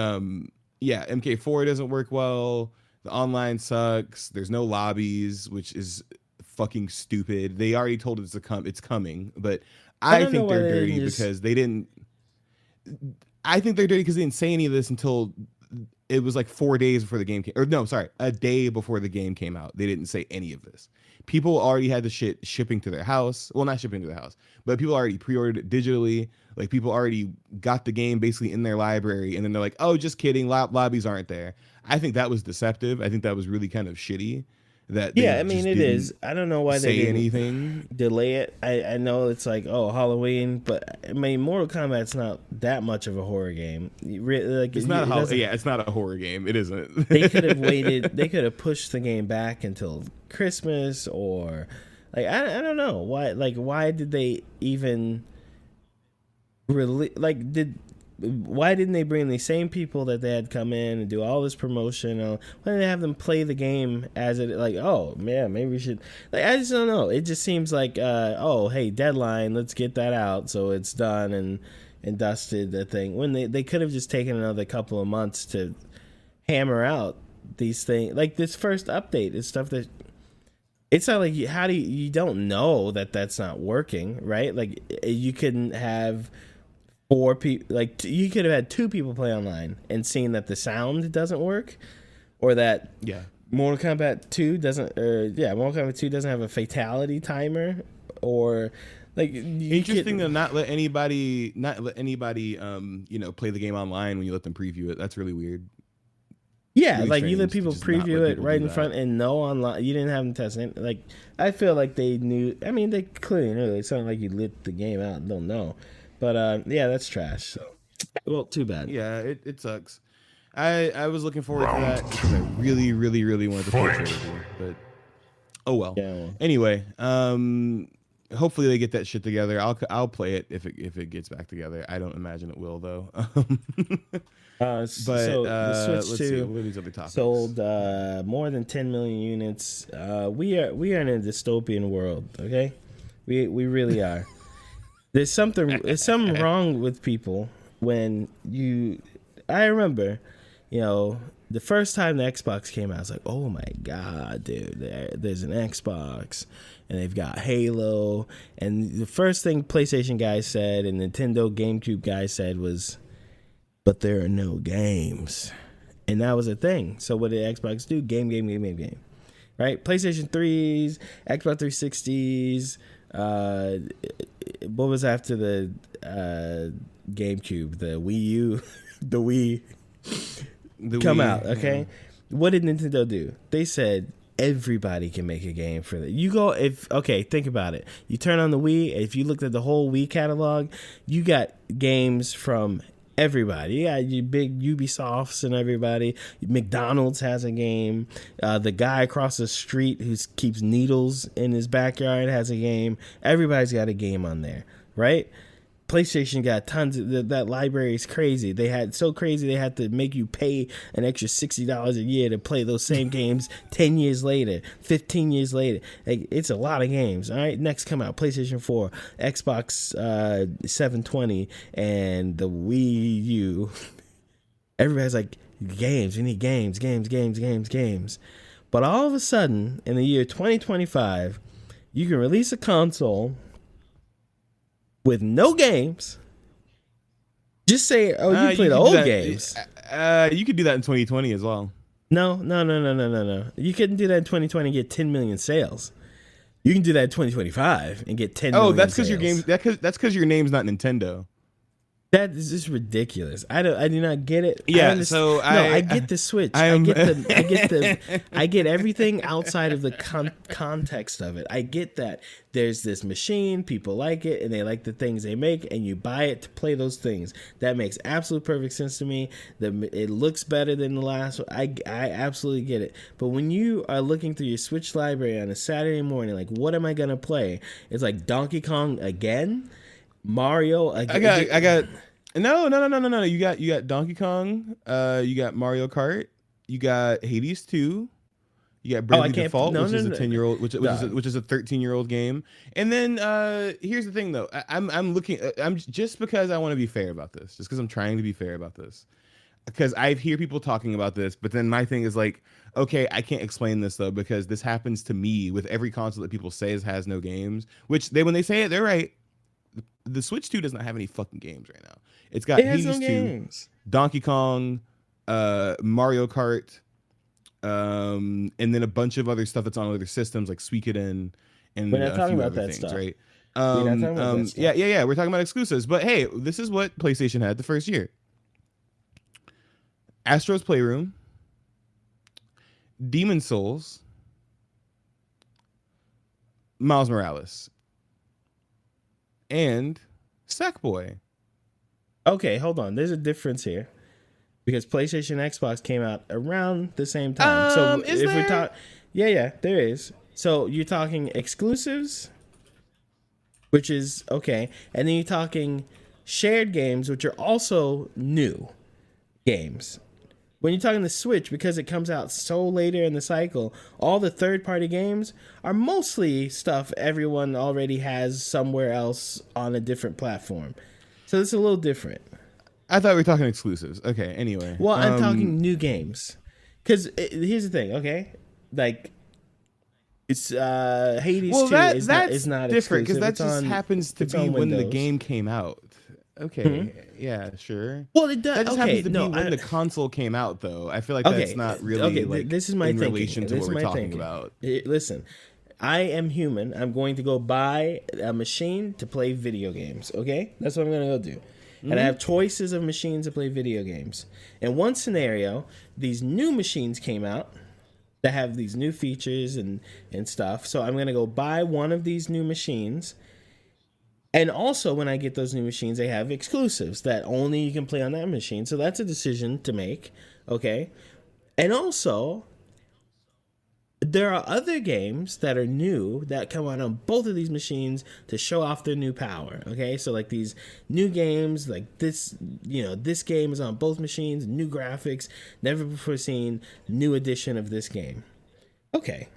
yeah, MK4 doesn't work well. The online sucks. There's no lobbies, which is fucking stupid. They already told us it's coming, but I think they're dirty because they didn't. I think they're dirty because they didn't say any of this until it was like 4 days before the game came. Or no, sorry, a day before the game came out. They didn't say any of this. People already had the shit shipping to their house. Well, not shipping to their house, but people already pre-ordered it digitally. Like people already got the game basically in their library, and then they're like, "Oh, just kidding, lobbies aren't there." I think that was deceptive. I think that was really kind of shitty. I mean, it is. I don't know why they didn't anything. Delay it. I know it's like, oh, Halloween, but I mean, Mortal Kombat's not that much of a horror game. It's not it's not a horror game. It isn't. They could have waited. They could have pushed the game back until Christmas, or like I don't know why. Like, why did they even really why didn't they bring the same people that they had come in and do all this promotion? Why didn't they have them play the game as it, like, oh man, maybe we should, like, I just don't know. It just seems like, oh, hey, deadline, let's get that out so it's done and dusted, the thing. When they could have just taken another couple of months to hammer out these things. Like this first update is stuff that, it's not like, how do you don't know that that's not working, right? Like you couldn't have 4 people, like you could have had 2 people play online and seen that the sound doesn't work, or that Mortal Kombat 2 doesn't have a fatality timer, or like interesting to not let anybody play the game online when you let them preview it. That's really weird. Yeah, really, like you let people preview it right in front and no online. You didn't have them test it. Like I feel like they knew. I mean, they clearly knew. It sounded like you lit the game out and don't know. But yeah, that's trash. So, well, too bad. Yeah, it sucks. I was looking forward to that because I really, really, really wanted to play Chevy, but oh well. Yeah, well. Anyway, hopefully they get that shit together. I'll play it if it gets back together. I don't imagine it will though. But so the Switch 2 what are these other topics? sold more than 10 million units. We are in a dystopian world. Okay, we really are. There's something wrong with people when I remember, the first time the Xbox came out, I was like, oh my God, dude, there's an Xbox and they've got Halo. And the first thing PlayStation guys said and Nintendo GameCube guys said was, but there are no games. And that was a thing. So what did Xbox do? Game. Right? PlayStation 3s, Xbox 360s, what was after the GameCube? The Wii U, the Wii come out. Okay, what did Nintendo do? They said everybody can make a game for that. Think about it. You turn on the Wii. If you looked at the whole Wii catalog, you got games from everybody. Yeah, you big Ubisofts and everybody. McDonald's has a game. The guy across the street who keeps needles in his backyard has a game. Everybody's got a game on there, right? PlayStation got tons of that library is crazy. They had to make you pay an extra $60 a year to play those same games 10 years later, 15 years later. Like, it's a lot of games. All right, next come out PlayStation 4, Xbox 720, and the Wii U. Everybody's like, games. We need games. But all of a sudden, in the year 2025, you can release a console with no games. Just say, you play the old games. You could do that in 2020 as well. No. You couldn't do that in 2020 and get 10 million sales. You can do that in 2025 and get 10 million that's because sales. your game. That's because your name's not Nintendo. That is just ridiculous. I do not get it. Yeah, so I get the Switch. I get everything outside of the context of it. I get that there's this machine, people like it, and they like the things they make, and you buy it to play those things. That makes absolute perfect sense to me. It looks better than the last one. I absolutely get it. But when you are looking through your Switch library on a Saturday morning, like, what am I gonna play? It's like Donkey Kong again. Mario. I got no. You got Donkey Kong. You got Mario Kart. You got Hades 2. You got Bravely Default, which is a 10-year-old, which is a 13-year-old game. And then here's the thing, though. I'm looking. I'm just because I want to be fair about this. Just because I'm trying to be fair about this. Because I hear people talking about this, but then my thing is like, okay, I can't explain this though because this happens to me with every console that people say has no games. Which when they say it, they're right. The Switch 2 does not have any fucking games right now. It's got Hades 2, Donkey Kong, Mario Kart, and then a bunch of other stuff that's on other systems like Suikoden and we're not talking about other that things, stuff. right? We're not talking about that stuff. Yeah. We're talking about exclusives. But hey, this is what PlayStation had the first year. Astro's Playroom, Demon's Souls, Miles Morales, and Sackboy. Okay, hold on. There's a difference here because PlayStation Xbox came out around the same time. So if we're talking, yeah, there is. So you're talking exclusives, which is okay, and then you're talking shared games, which are also new games. When you're talking the Switch, because it comes out so later in the cycle, all the third-party games are mostly stuff everyone already has somewhere else on a different platform. So it's a little different. I thought we were talking exclusives. Okay, anyway. Well, I'm talking new games. Because here's the thing, okay? Like, it's Hades 2 is not different because that just happens to be when the game came out. Okay, yeah, sure. Well, it does. That just happens to be when the console came out, though. I feel like that's not really like this is my in thinking. relation to what we're talking about. Listen, I am human. I'm going to go buy a machine to play video games. Okay, that's what I'm going to go do. And I have choices of machines to play video games. In one scenario, these new machines came out that have these new features and stuff. So I'm going to go buy one of these new machines. And also, when I get those new machines, they have exclusives that only you can play on that machine. So that's a decision to make, okay? And also, there are other games that are new that come out on both of these machines to show off their new power, okay? So, like, these new games, like this, this game is on both machines, new graphics, never before seen, new edition of this game. Okay.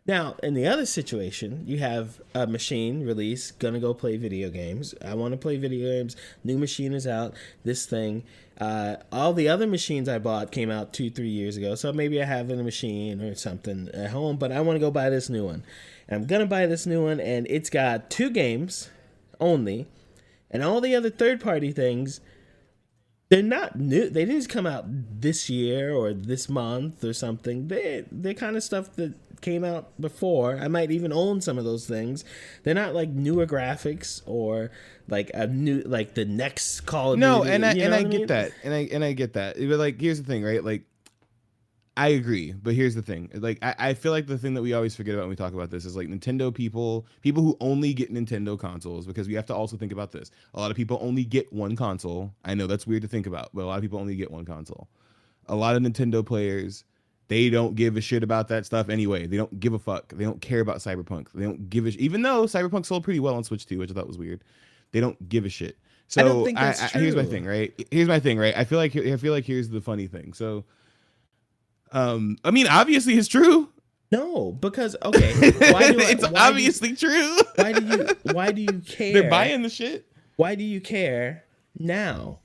Now, in the other situation, you have a machine release, gonna go play video games. I want to play video games. New machine is out. This thing. All the other machines I bought came out 2-3 years ago. So maybe I have a machine or something at home, but I want to go buy this new one. And I'm gonna buy this new one, and it's got 2 games only, and all the other third-party things. They're not new. They didn't just come out this year or this month or something. They're kind of stuff that came out before. I might even own some of those things. They're not like newer graphics or like a new, like the next Call of Duty. No, and I get that, and I get that. But like, here's the thing, right? Like, I agree, but here's the thing. Like, I feel like the thing that we always forget about when we talk about this is like Nintendo people who only get Nintendo consoles, because we have to also think about this. A lot of people only get one console. I know that's weird to think about, but a lot of people only get one console. A lot of Nintendo players, they don't give a shit about that stuff anyway. They don't give a fuck. They don't care about Cyberpunk. They don't give a shit. Even though Cyberpunk sold pretty well on Switch 2, which I thought was weird. They don't give a shit. So I don't think that's true. Here's my thing, right? I feel like here's the funny thing. So, I mean, obviously it's true. No, because okay, obviously true. Why do you care? They're buying the shit. Why do you care now?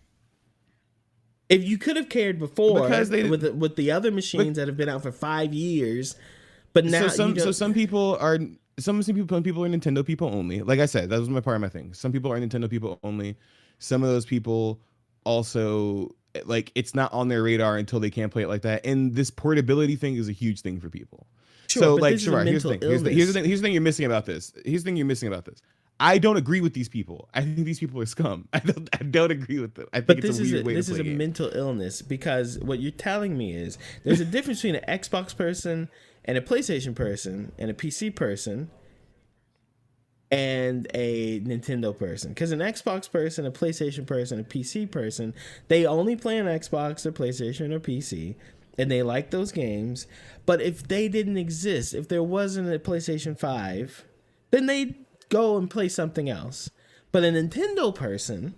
If you could have cared before, because with the other machines that have been out for 5 years, but now some people are Nintendo people only. Like I said, that was my part of my thing. Some people are Nintendo people only. Some of those people also, like, it's not on their radar until they can't play it like that. And this portability thing is a huge thing for people. Sure, so like, here's the thing you're missing about this. I don't agree with these people. I think these people are scum. I don't agree with them. I think But it's a weird way to play this is a games. mental illness, because what you're telling me is there's a difference between an Xbox person and a PlayStation person and a PC person and a Nintendo person. Because an Xbox person, a PlayStation person, a PC person, they only play on Xbox or PlayStation or PC, and they like those games. But if they didn't exist, if there wasn't a PlayStation 5, then they'd go and play something else. But a Nintendo person,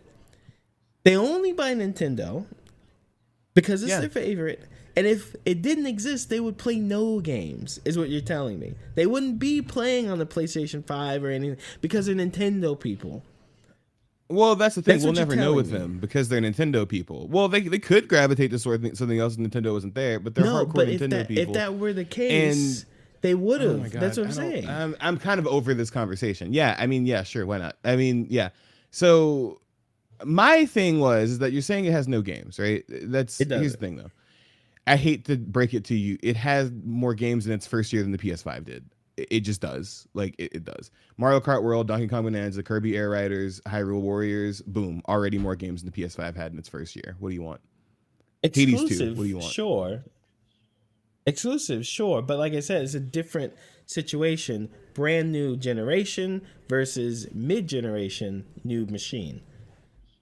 they only buy Nintendo because it's their favorite. And if it didn't exist, they would play no games, is what you're telling me. They wouldn't be playing on the PlayStation 5 or anything because they're Nintendo people. Well, that's the thing. That's We'll what you're never know telling with me. them because they're Nintendo people. Well, they could gravitate to something else if Nintendo wasn't there, but they're No, hardcore but Nintendo people. if that were the case, they would have. Oh my God, That's what I'm saying. I'm kind of over this conversation. Yeah, I mean, yeah, sure, why not? I mean, yeah. So my thing is that you're saying it has no games, right? It Here's the doesn't. thing, though. I hate to break it to you. It has more games in its first year than the PS5 did. It just does. Like, it does. Mario Kart World, Donkey Kong Bonanza, Kirby Air Riders, Hyrule Warriors, boom. Already more games than the PS5 had in its first year. What do you want? Hades 2, what do you want? Sure. Exclusive, sure. But like I said, it's a different situation. Brand new generation versus mid-generation new machine.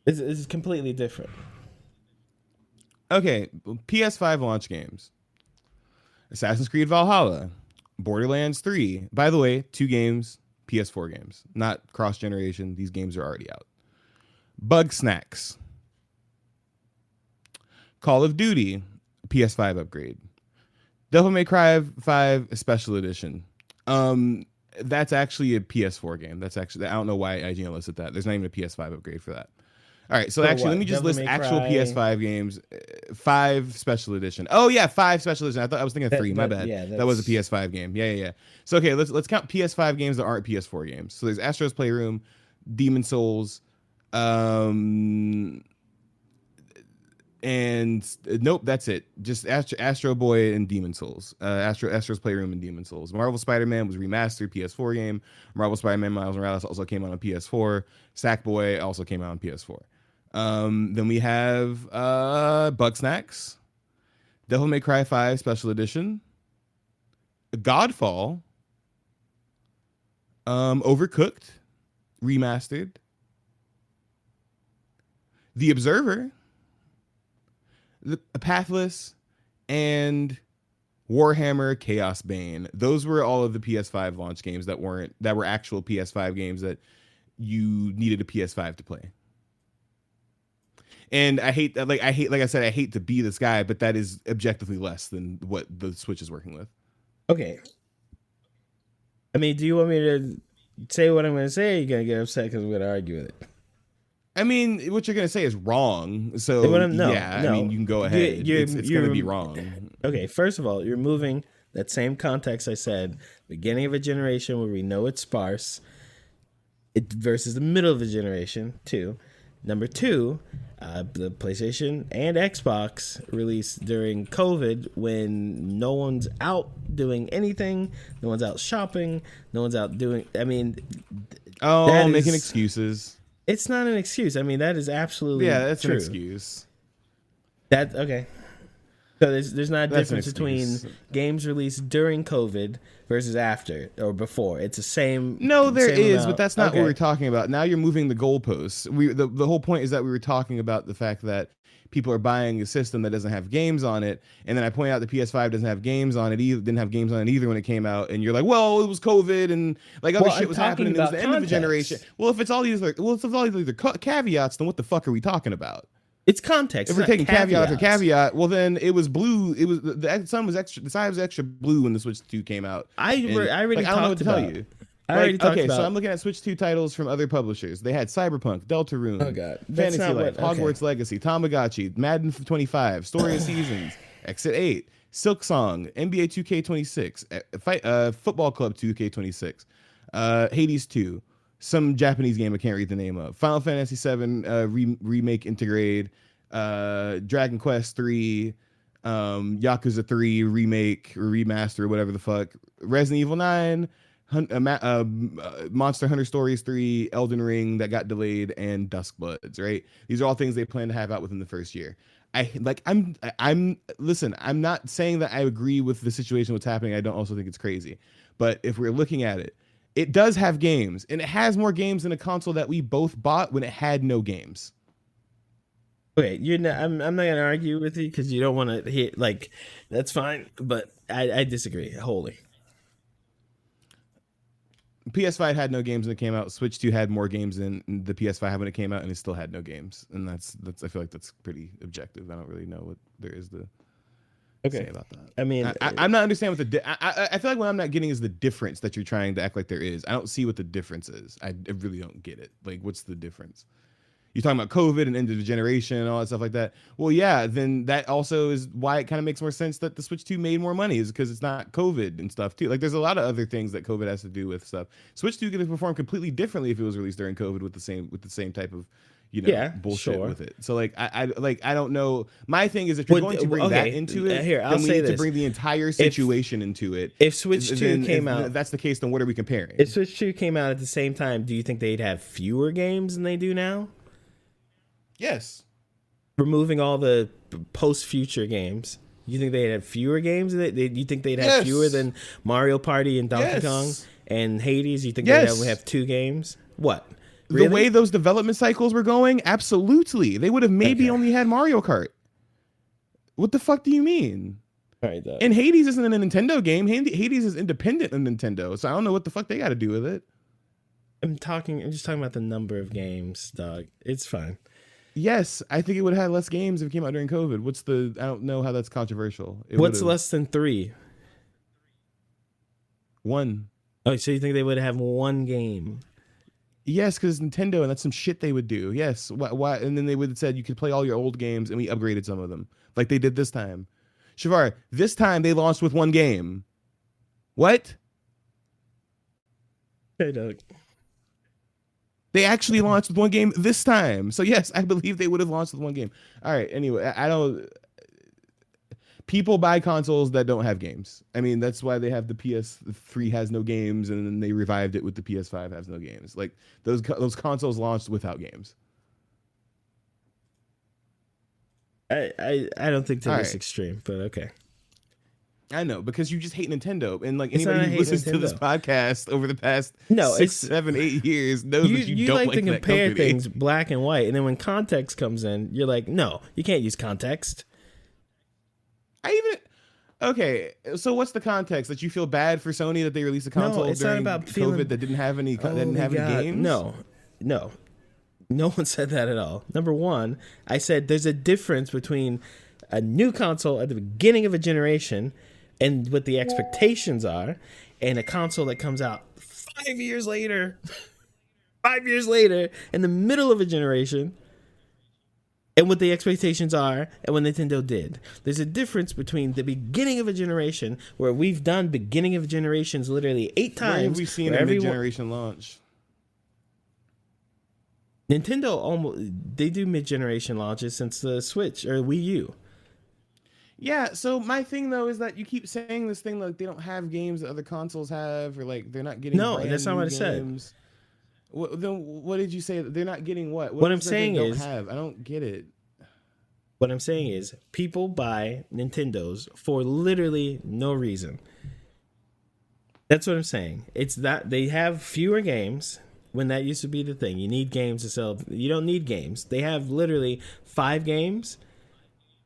It's completely different. Okay, PS5 launch games. Assassin's Creed Valhalla, Borderlands 3. By the way, 2 games, PS4 games, not cross-generation. These games are already out. Bug Snacks. Call of Duty, PS5 upgrade. Devil May Cry 5 Special Edition. That's actually a PS4 game. That's actually, I don't know why IGN listed that. There's not even a PS5 upgrade for that. All right, so For actually, what? let me just Devil list May actual Cry? PS5 games. 5 Special Edition. Oh yeah, 5 Special Edition. I was thinking 3. My bad. yeah, that was a PS5 game. Yeah. So okay, let's count PS5 games that aren't PS4 games. So there's Astro's Playroom, Demon Souls, and nope, that's it. Just Astro Boy and Demon Souls. Astro's Playroom and Demon Souls. Marvel Spider-Man was remastered PS4 game. Marvel Spider-Man Miles Morales also came out on PS4. Sackboy also came out on PS4. Then we have Bug Snacks, Devil May Cry 5 Special Edition, Godfall, Overcooked remastered, The Observer, The Pathless, and Warhammer Chaos Bane. Those were all of the PS5 launch games that were actual PS5 games that you needed a PS5 to play. And I hate that, like I said, I hate to be this guy, but that is objectively less than what the Switch is working with. Okay. I mean, do you want me to say what I'm going to say? Or are you going to get upset because I'm going to argue with it? I mean, what you're going to say is wrong. So, No, I mean, you can go ahead. It's going to be wrong. Okay, first of all, you're moving that same context I said, beginning of a generation where we know it's sparse, versus the middle of the generation, 2. Number 2, the PlayStation and Xbox released during COVID when no one's out doing anything, no one's out shopping, no one's out doing, I mean... making excuses. It's not an excuse. I mean, that is absolutely that's true. an excuse. Okay. So there's not a difference between games released during COVID versus after or before. It's the same. No, there same is, amount. but that's not what we're talking about. Now you're moving the goalposts. The whole point is that we were talking about the fact that people are buying a system that doesn't have games on it, and then I point out the PS5 doesn't have games on it either. Didn't have games on it either when it came out, and you're like, well, it was COVID and like other shit was happening. It was the end of the generation. Well, if it's all these other caveats, then what the fuck are we talking about? It's context. If we're taking caveat after caveat, well then it was blue. It was the sun was extra. The side was extra blue when the Switch 2 came out. I already I don't know what to tell you. So I'm looking at Switch 2 titles from other publishers. They had Cyberpunk, Deltarune, Fantasy Life, Hogwarts Legacy, Tamagotchi, Madden 25, Story of Seasons, Exit 8, Silk Song, NBA 2K26, Football Club 2K26, Hades 2, some Japanese game I can't read the name of, Final Fantasy 7 remake integrate, Dragon Quest 3, Yakuza 3 remake or remaster or whatever the fuck, Resident Evil 9, Monster Hunter Stories 3, Elden Ring that got delayed, and Duskbloods, right? These are all things they plan to have out within the first year. Listen, I'm not saying that I agree with the situation, what's happening. I don't also think it's crazy. But if we're looking at it, it does have games, and it has more games than a console that we both bought when it had no games. Okay, you're not. I'm not gonna argue with you because you don't want to hit like. That's fine, but I disagree wholly. PS5 had no games when it came out. Switch 2 had more games than the PS5 had when it came out, and it still had no games. And that's I feel like that's pretty objective. I don't really know what there is to say about that. I mean, I'm not understanding what I feel like what I'm not getting is the difference that you're trying to act like there is. I don't see what the difference is. I really don't get it. Like, what's the difference? You're talking about COVID and end of the generation and all that stuff like that. Well, yeah, then that also is why it kind of makes more sense that the Switch 2 made more money, is because it's not COVID and stuff too. Like, there's a lot of other things that COVID has to do with stuff. Switch 2 could perform completely differently if it was released during COVID with the same type of, bullshit with it. So like I don't know. My thing is, if you're going to bring that into it, I'll then we need to bring the entire situation into it. If Switch 2 came out, if that's the case, then what are we comparing? If Switch 2 came out at the same time, do you think they'd have fewer games than they do now? Yes. Removing all the post-future games, you think they'd have fewer games? You think they'd have fewer than Mario Party and Donkey Kong and Hades? You think they'd only have 2 games? What? Really? The way those development cycles were going, absolutely. They would have maybe only had Mario Kart. What the fuck do you mean? All right, and Hades isn't a Nintendo game. Hades is independent of Nintendo, so I don't know what the fuck they got to do with it. I'm just talking about the number of games, dog. It's fine. Yes, I think it would have had less games if it came out during COVID. I don't know how that's controversial. What's less than 3? 1. Oh, so you think they would have 1 game? Yes, because Nintendo, and that's some shit they would do. Yes, why? And then they would have said you could play all your old games, and we upgraded some of them, like they did this time. Shavar, this time they launched with 1 game. What? Hey, Doug. They actually launched with 1 game this time. So yes, I believe they would have launched with 1 game. All right. Anyway, I don't. People buy consoles that don't have games. I mean, that's why they have the PS3 has no games, and then they revived it with the PS5 has no games. Like those consoles launched without games. I don't think to this extreme, but okay. I know, because you just hate Nintendo, and like anybody who listens to this podcast over the past 6, 7, 8 years knows that you don't like to compare things black and white, and then when context comes in, you're like, no, you can't use context. Okay, so what's the context? That you feel bad for Sony that they released a console during COVID that didn't have any games? No one said that at all. Number one, I said there's a difference between a new console at the beginning of a generation and what the expectations are, and a console that comes out 5 years later, 5 years later, in the middle of a generation, and what the expectations are, and what Nintendo did. There's a difference between the beginning of a generation, where we've done beginning of generations literally 8 times. Where have we seen a mid-generation launch? Nintendo they do mid-generation launches since the Switch or Wii U. Yeah, so my thing though is that you keep saying this thing like they don't have games that other consoles have, or like they're not getting. No, that's not what I said. Then what did you say? They're not getting what? What I'm saying is, I don't get it. What I'm saying is, people buy Nintendos for literally no reason. That's what I'm saying. It's that they have fewer games. When that used to be the thing, you need games to sell. You don't need games. They have literally 5 games.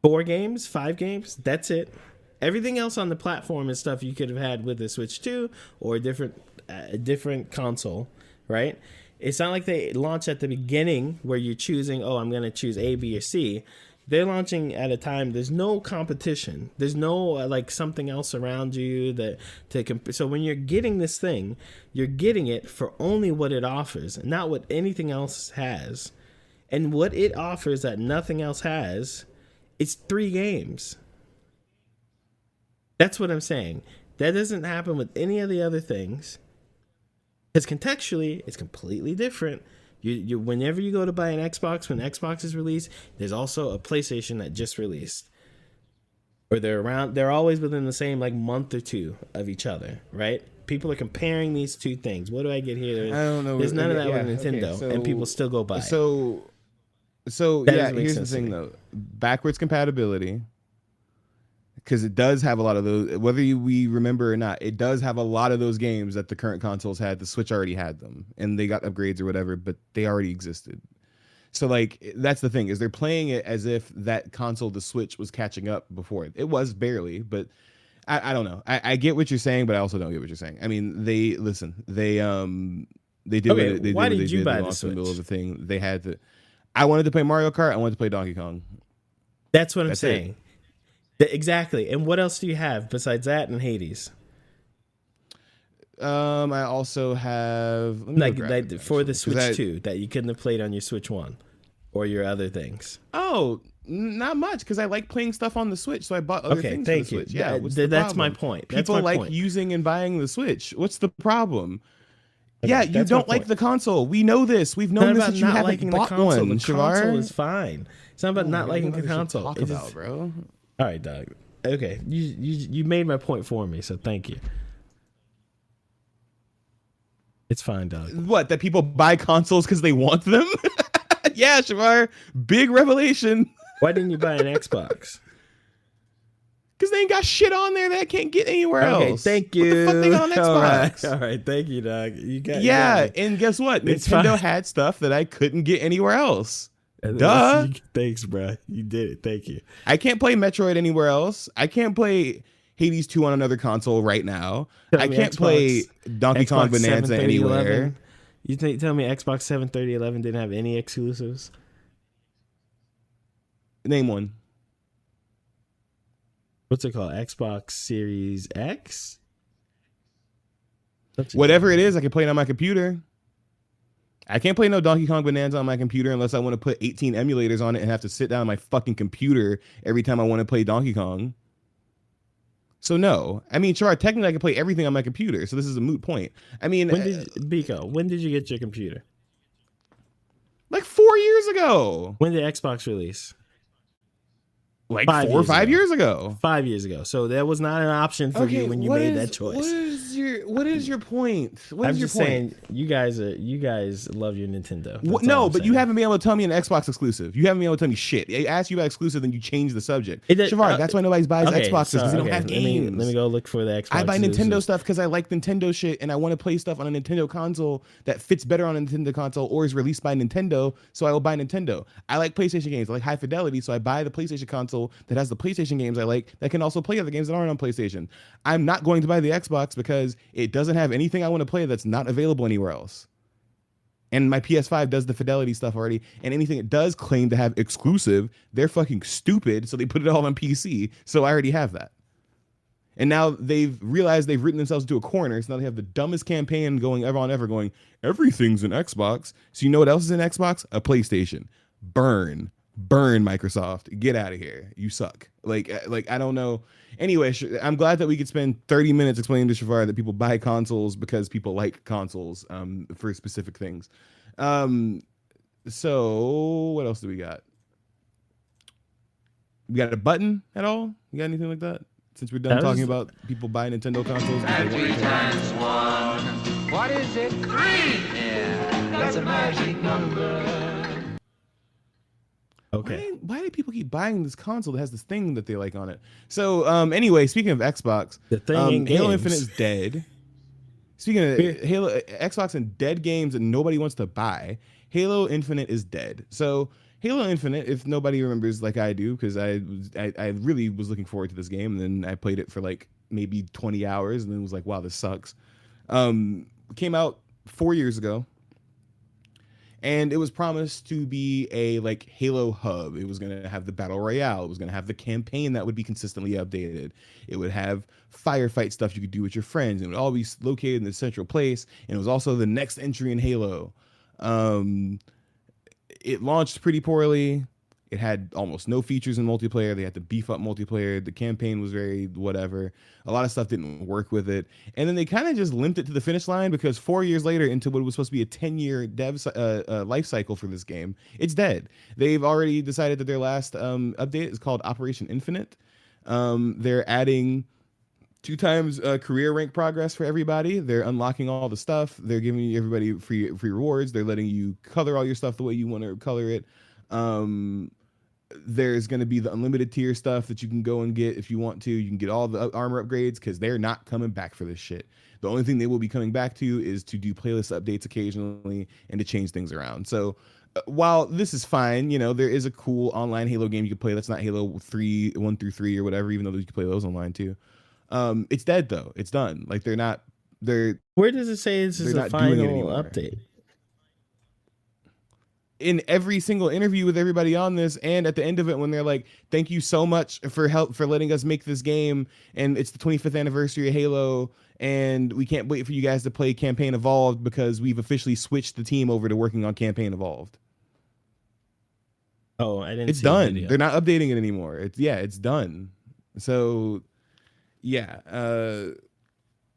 4 games, 5 games, that's it. Everything else on the platform is stuff you could have had with the Switch 2 or a different console, right? It's not like they launch at the beginning where you're choosing, I'm going to choose A, B, or C. They're launching at a time, there's no competition. There's no like something else around you so when you're getting this thing, you're getting it for only what it offers, not what anything else has. And what it offers that nothing else has, it's 3 games. That's what I'm saying. That doesn't happen with any of the other things. Because contextually, it's completely different. You whenever you go to buy an Xbox, when Xbox is released, there's also a PlayStation that just released. or they're around. They're always within the same like month or two of each other, right? People are comparing these two things. What do I get here? I don't know. There's none of that Yeah, with Nintendo, okay, and people still go buy it. So That yeah, doesn't make here's the sense to thing me. though. Backwards compatibility, because it does have a lot of those, whether we remember or not, it does have a lot of those games that the current consoles had. The Switch already had them, and they got upgrades or whatever, but they already existed. So like that's the thing, is they're playing it as if that console, the Switch, was catching up before it. It was barely, but I don't know. I get what you're saying, but I also don't get what you're saying. I mean, they did Okay, what they why did. did you They buy the launched in the middle of Switch? the thing. They had to. I wanted to play Mario Kart. I wanted to play Donkey Kong. That's what I'm That's saying. Exactly. And what else do you have besides that and Hades? I also have let me Like, go grab like it, for the actually, 'cause Switch 2 that you couldn't have played on your Switch 1 or your other things. Not much, because I like playing stuff on the Switch, so I bought other Okay, things thank for the you. Switch. Yeah, what's the That's my problem? point. That's People my like point. using and buying the Switch. What's the problem? Okay, Yeah, you that's my don't like point. the console. We know this. We've It's not known this about that you not haven't liking the bought console. one, The console Shavar. is fine. It's not about not liking the console. Talk It's about, just, bro. all right, Doug. Okay, you made my point for me, so thank you. It's fine, Doug. What? That people buy consoles because they want them? Yeah, Shavar. Big revelation. Why didn't you buy an Xbox? Because they ain't got shit on there that I can't get anywhere Okay, else. thank you. What the fuck they got on Xbox? All right, thank you, Doug. You got And guess what? It's Nintendo fine. had stuff that I couldn't get anywhere else. it. Duh. Thanks, bro. You did it. Thank you. I can't play Metroid anywhere else. I can't play Hades 2 on another console right now. I can't play Donkey Kong Bonanza 730, anywhere. 11. You tell me Xbox 730, 11 didn't have any exclusives? Name one. What's it called? Xbox Series X? Whatever it is, I can play it on my computer. I can't play no Donkey Kong Bonanza on my computer unless I want to put 18 emulators on it and have to sit down on my fucking computer every time I want to play Donkey Kong. So no. I mean, sure, technically I can play everything on my computer, so this is a moot point. I mean, when did you get your computer? like 4 years ago. When did Xbox release? Like 5 4 or years 5 ago. years ago. 5 years ago. So that was not an option for you when you made that choice. What is your point? What I'm is your just point? saying, you guys love your Nintendo. That's all No, I'm but you saying. haven't been able to tell me an Xbox exclusive. You haven't been able to tell me shit. I asked you about exclusive, then you changed the subject. Shavar, that's why nobody buys Xboxes, because they don't have games. Let me go look for the Xbox. I buy Nintendo exclusives. stuff because I like Nintendo shit, and I want to play stuff on a Nintendo console that fits better on a Nintendo console or is released by Nintendo, so I will buy Nintendo. I like PlayStation games. I like high fidelity, so I buy the PlayStation console that has the PlayStation games I like that can also play other games that aren't on PlayStation. I'm not going to buy the Xbox because it doesn't have anything I want to play that's not available anywhere else. And my PS5 does the fidelity stuff already, and anything it does claim to have exclusive, they're fucking stupid, so they put it all on PC, so I already have that. And now they've realized they've written themselves into a corner, so now they have the dumbest campaign going ever going, everything's an Xbox. So you know what else is an Xbox? A PlayStation. Burn, Microsoft. Get out of here. You suck. Like I don't know. Anyway, I'm glad that we could spend 30 minutes explaining to Shavar that people buy consoles because people like consoles for specific things. So what else do we got? We got a button at all? You got anything like that? Since we're done talking about people buying Nintendo consoles. And 3 times 1. What is it? 3! Yeah, that's a magic number. Okay. Why do people keep buying this console that has this thing that they like on it? So anyway, speaking of Xbox, The thing in Halo games. Infinite is dead. Speaking of Halo, Xbox and dead games that nobody wants to buy, Halo Infinite is dead. So Halo Infinite, if nobody remembers like I do, because I really was looking forward to this game, and then I played it for like maybe 20 hours, and then was like, wow, this sucks. Came out 4 years ago. And it was promised to be a like Halo hub. It was going to have the battle royale. It was going to have the campaign that would be consistently updated. It would have firefight stuff you could do with your friends. It would all be located in the central place. And it was also the next entry in Halo. It launched pretty poorly. It had almost no features in multiplayer. They had to beef up multiplayer. The campaign was very whatever. A lot of stuff didn't work with it. And then they kind of just limped it to the finish line because 4 years later, into what was supposed to be a 10-year dev life cycle for this game, it's dead. They've already decided that their last update is called Operation Infinite. They're adding 2 times career rank progress for everybody. They're unlocking all the stuff. They're giving everybody free rewards. They're letting you color all your stuff the way you want to color it. There's going to be the unlimited tier stuff that you can go and get if you want to. You can get all the armor upgrades because they're not coming back for this shit. The only thing they will be coming back to is to do playlist updates occasionally and to change things around. So while this is fine, you know, there is a cool online Halo game you can play that's not Halo 3, 1 through 3 or whatever, even though you can play those online too. It's dead though. It's done. Like where does it say this is a final update? In every single interview with everybody on this, and at the end of it when they're like, thank you so much for letting us make this game, and it's the 25th anniversary of Halo, and we can't wait for you guys to play Campaign Evolved because we've officially switched the team over to working on Campaign Evolved. Oh, I didn't. It's done. They're not updating it anymore. It's done. So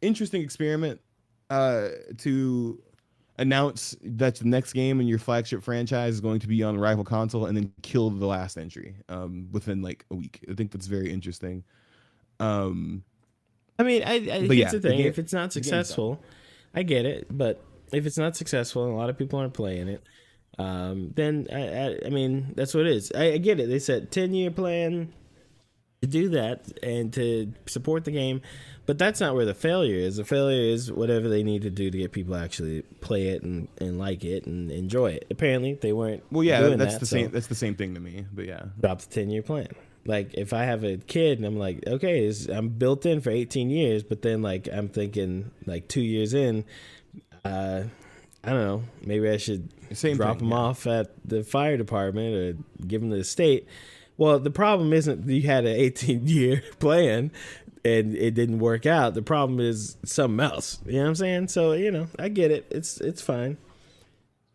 interesting experiment to announce that the next game in your flagship franchise is going to be on a rival console and then kill the last entry within like a week. I think that's very interesting. I mean, here's the thing. If it's not successful, I get it. But if it's not successful and a lot of people aren't playing it, then I mean, that's what it is. I get it. They said 10-year plan to do that and to support the game, but that's not where the failure is. The failure is whatever they need to do to get people to actually play it and like it and enjoy it. Apparently, they weren't. Well, yeah, doing that's that, the same. That's the same thing to me. But yeah, drop the 10-year plan. Like if I have a kid and I'm like, okay, I'm built in for 18 years, but then like I'm thinking like 2 years in, I don't know, maybe I should drop them off at the fire department or give them to the state. Well, the problem isn't you had an 18-year plan and it didn't work out. The problem is something else. You know what I'm saying? So, you know, I get it. It's fine.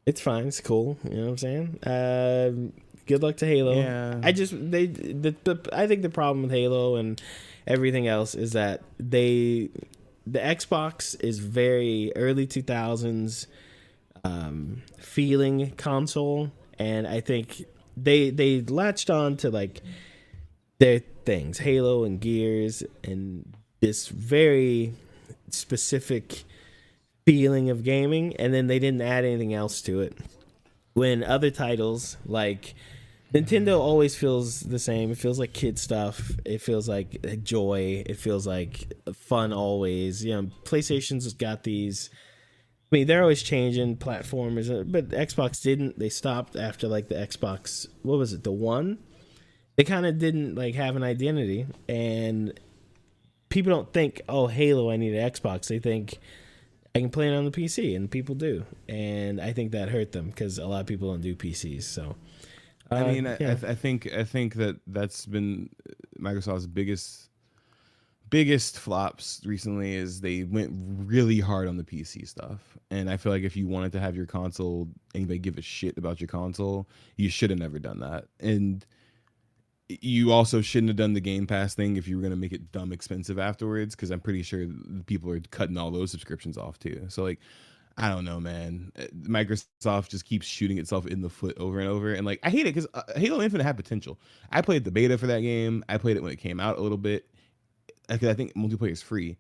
It's fine. It's cool. You know what I'm saying? Good luck to Halo. Yeah. I think the problem with Halo and everything else is that the Xbox is very early 2000s feeling console, and I think they latched on to like their things, Halo and Gears, and this very specific feeling of gaming, and then they didn't add anything else to it. When other titles like Nintendo always feels the same. It feels like kid stuff. It feels like joy. It feels like fun always. You know, PlayStation's got these. I mean, they're always changing platforms, but Xbox didn't. They stopped after like the Xbox. What was it? The One. They kind of didn't like have an identity, and people don't think, "Oh, Halo, I need an Xbox." They think I can play it on the PC, and people do, and I think that hurt them because a lot of people don't do PCs. So, I mean, yeah. I think that's been Microsoft's biggest flops recently is they went really hard on the PC stuff. And I feel like if you wanted to have your console, anybody give a shit about your console, you should have never done that. And you also shouldn't have done the Game Pass thing if you were going to make it dumb expensive afterwards, because I'm pretty sure people are cutting all those subscriptions off too. So like, I don't know, man. Microsoft just keeps shooting itself in the foot over and over. And like, I hate it because Halo Infinite had potential. I played the beta for that game. I played it when it came out a little bit. Because I think multiplayer is free.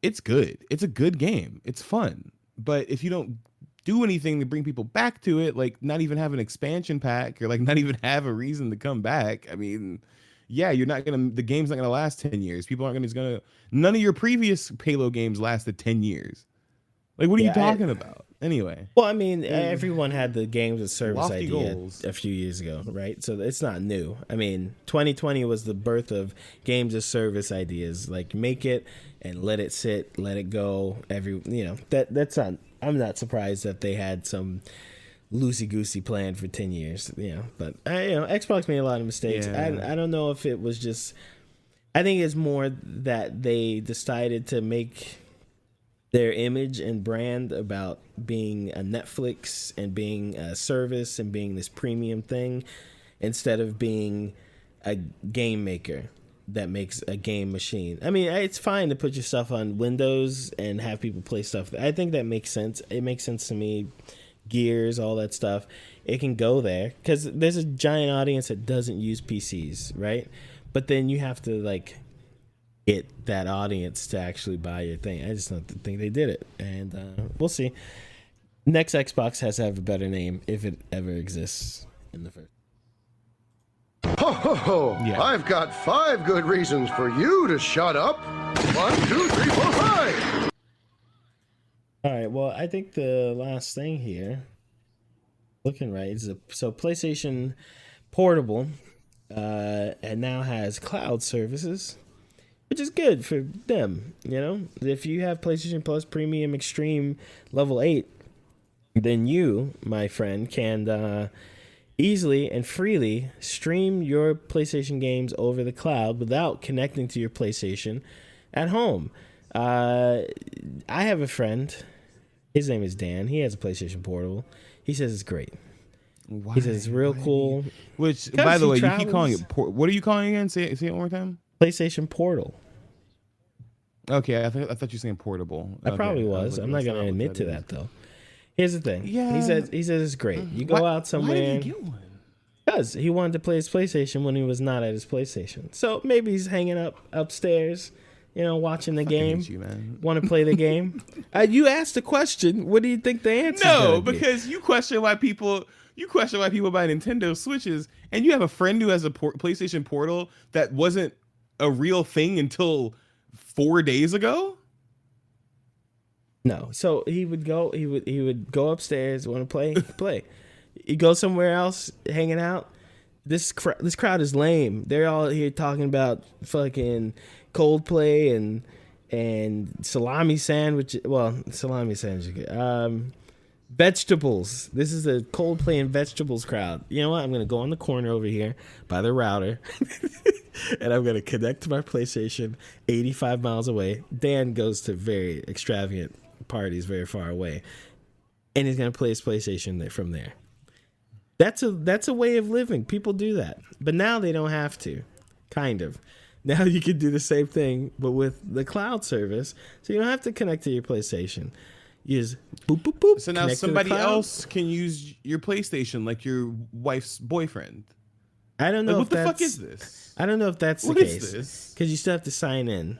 It's good. It's a good game. It's fun. But if you don't do anything to bring people back to it, like not even have an expansion pack or like not even have a reason to come back, I mean, yeah, the game's not gonna last 10 years. People aren't gonna none of your previous Halo games lasted 10 years. Like, what are you talking about? Anyway. Well, I mean, everyone had the games as service idea goals a few years ago, right? So it's not new. I mean, 2020 was the birth of games as service ideas. Like, make it and let it sit, let it go. That's not. I'm not surprised that they had some loosey goosey plan for 10 years. But Xbox made a lot of mistakes. Yeah. I don't know if it was just. I think it's more that they decided to make their image and brand about being a Netflix and being a service and being this premium thing instead of being a game maker that makes a game machine. I mean, it's fine to put your stuff on Windows and have people play stuff. I think that makes sense. It makes sense to me. Gears, all that stuff. It can go there because there's a giant audience that doesn't use PCs, right? but then you have to like get that audience to actually buy your thing. I just don't think they did it, and we'll see. Next Xbox has to have a better name if it ever exists in the first. Ho, ho, ho. Yeah. I've got 5 good reasons for you to shut up. 1, 2, 3, 4, 5. All right. Well, I think the last thing here, looking right, is so PlayStation Portable, and now has cloud services, which is good for them. You know, if you have PlayStation Plus Premium Extreme Level 8, then you, my friend, can easily and freely stream your PlayStation games over the cloud without connecting to your PlayStation at home. I have a friend. His name is Dan. He has a PlayStation Portable. He says it's great. Why? He says it's real cool. Which, Because by the he way, you travels. keep calling it. What are you calling it again? Say it one more time. PlayStation Portal. Okay, I thought you were saying portable. I probably Okay, was. like, I'm not that's going to what admit to is. that though. Here's the thing. Yeah. He says it's great. You go out somewhere. Why did he get one? Because he wanted to play his PlayStation when he was not at his PlayStation. So maybe he's hanging upstairs, you know, watching the game. hate you, man. Want to play the game? You asked the question. What do you think the answer? No, because you question why people buy Nintendo Switches, and you have a friend who has a PlayStation Portal that wasn't a real thing until 4 days ago. No. So he would go. He would go upstairs. Want to play? You go somewhere else, hanging out. This crowd is lame. They're all here talking about fucking Coldplay and salami sandwich. Well, salami sandwich. Is good. Vegetables. This is a Coldplay and vegetables crowd. You know what? I'm gonna go on the corner over here by the router, and I'm gonna connect to my PlayStation 85 miles away. Dan goes to very extravagant parties very far away, and he's gonna play his PlayStation from there. That's a way of living. People do that, but now they don't have to. Kind of. Now you can do the same thing, but with the cloud service, so you don't have to connect to your PlayStation. You just boop boop boop. So now connect to the somebody cloud. else can use your PlayStation, like your wife's boyfriend. I don't know Like, if what the that's, fuck is this? I don't know if that's the What is case. this? Because you still have to sign in,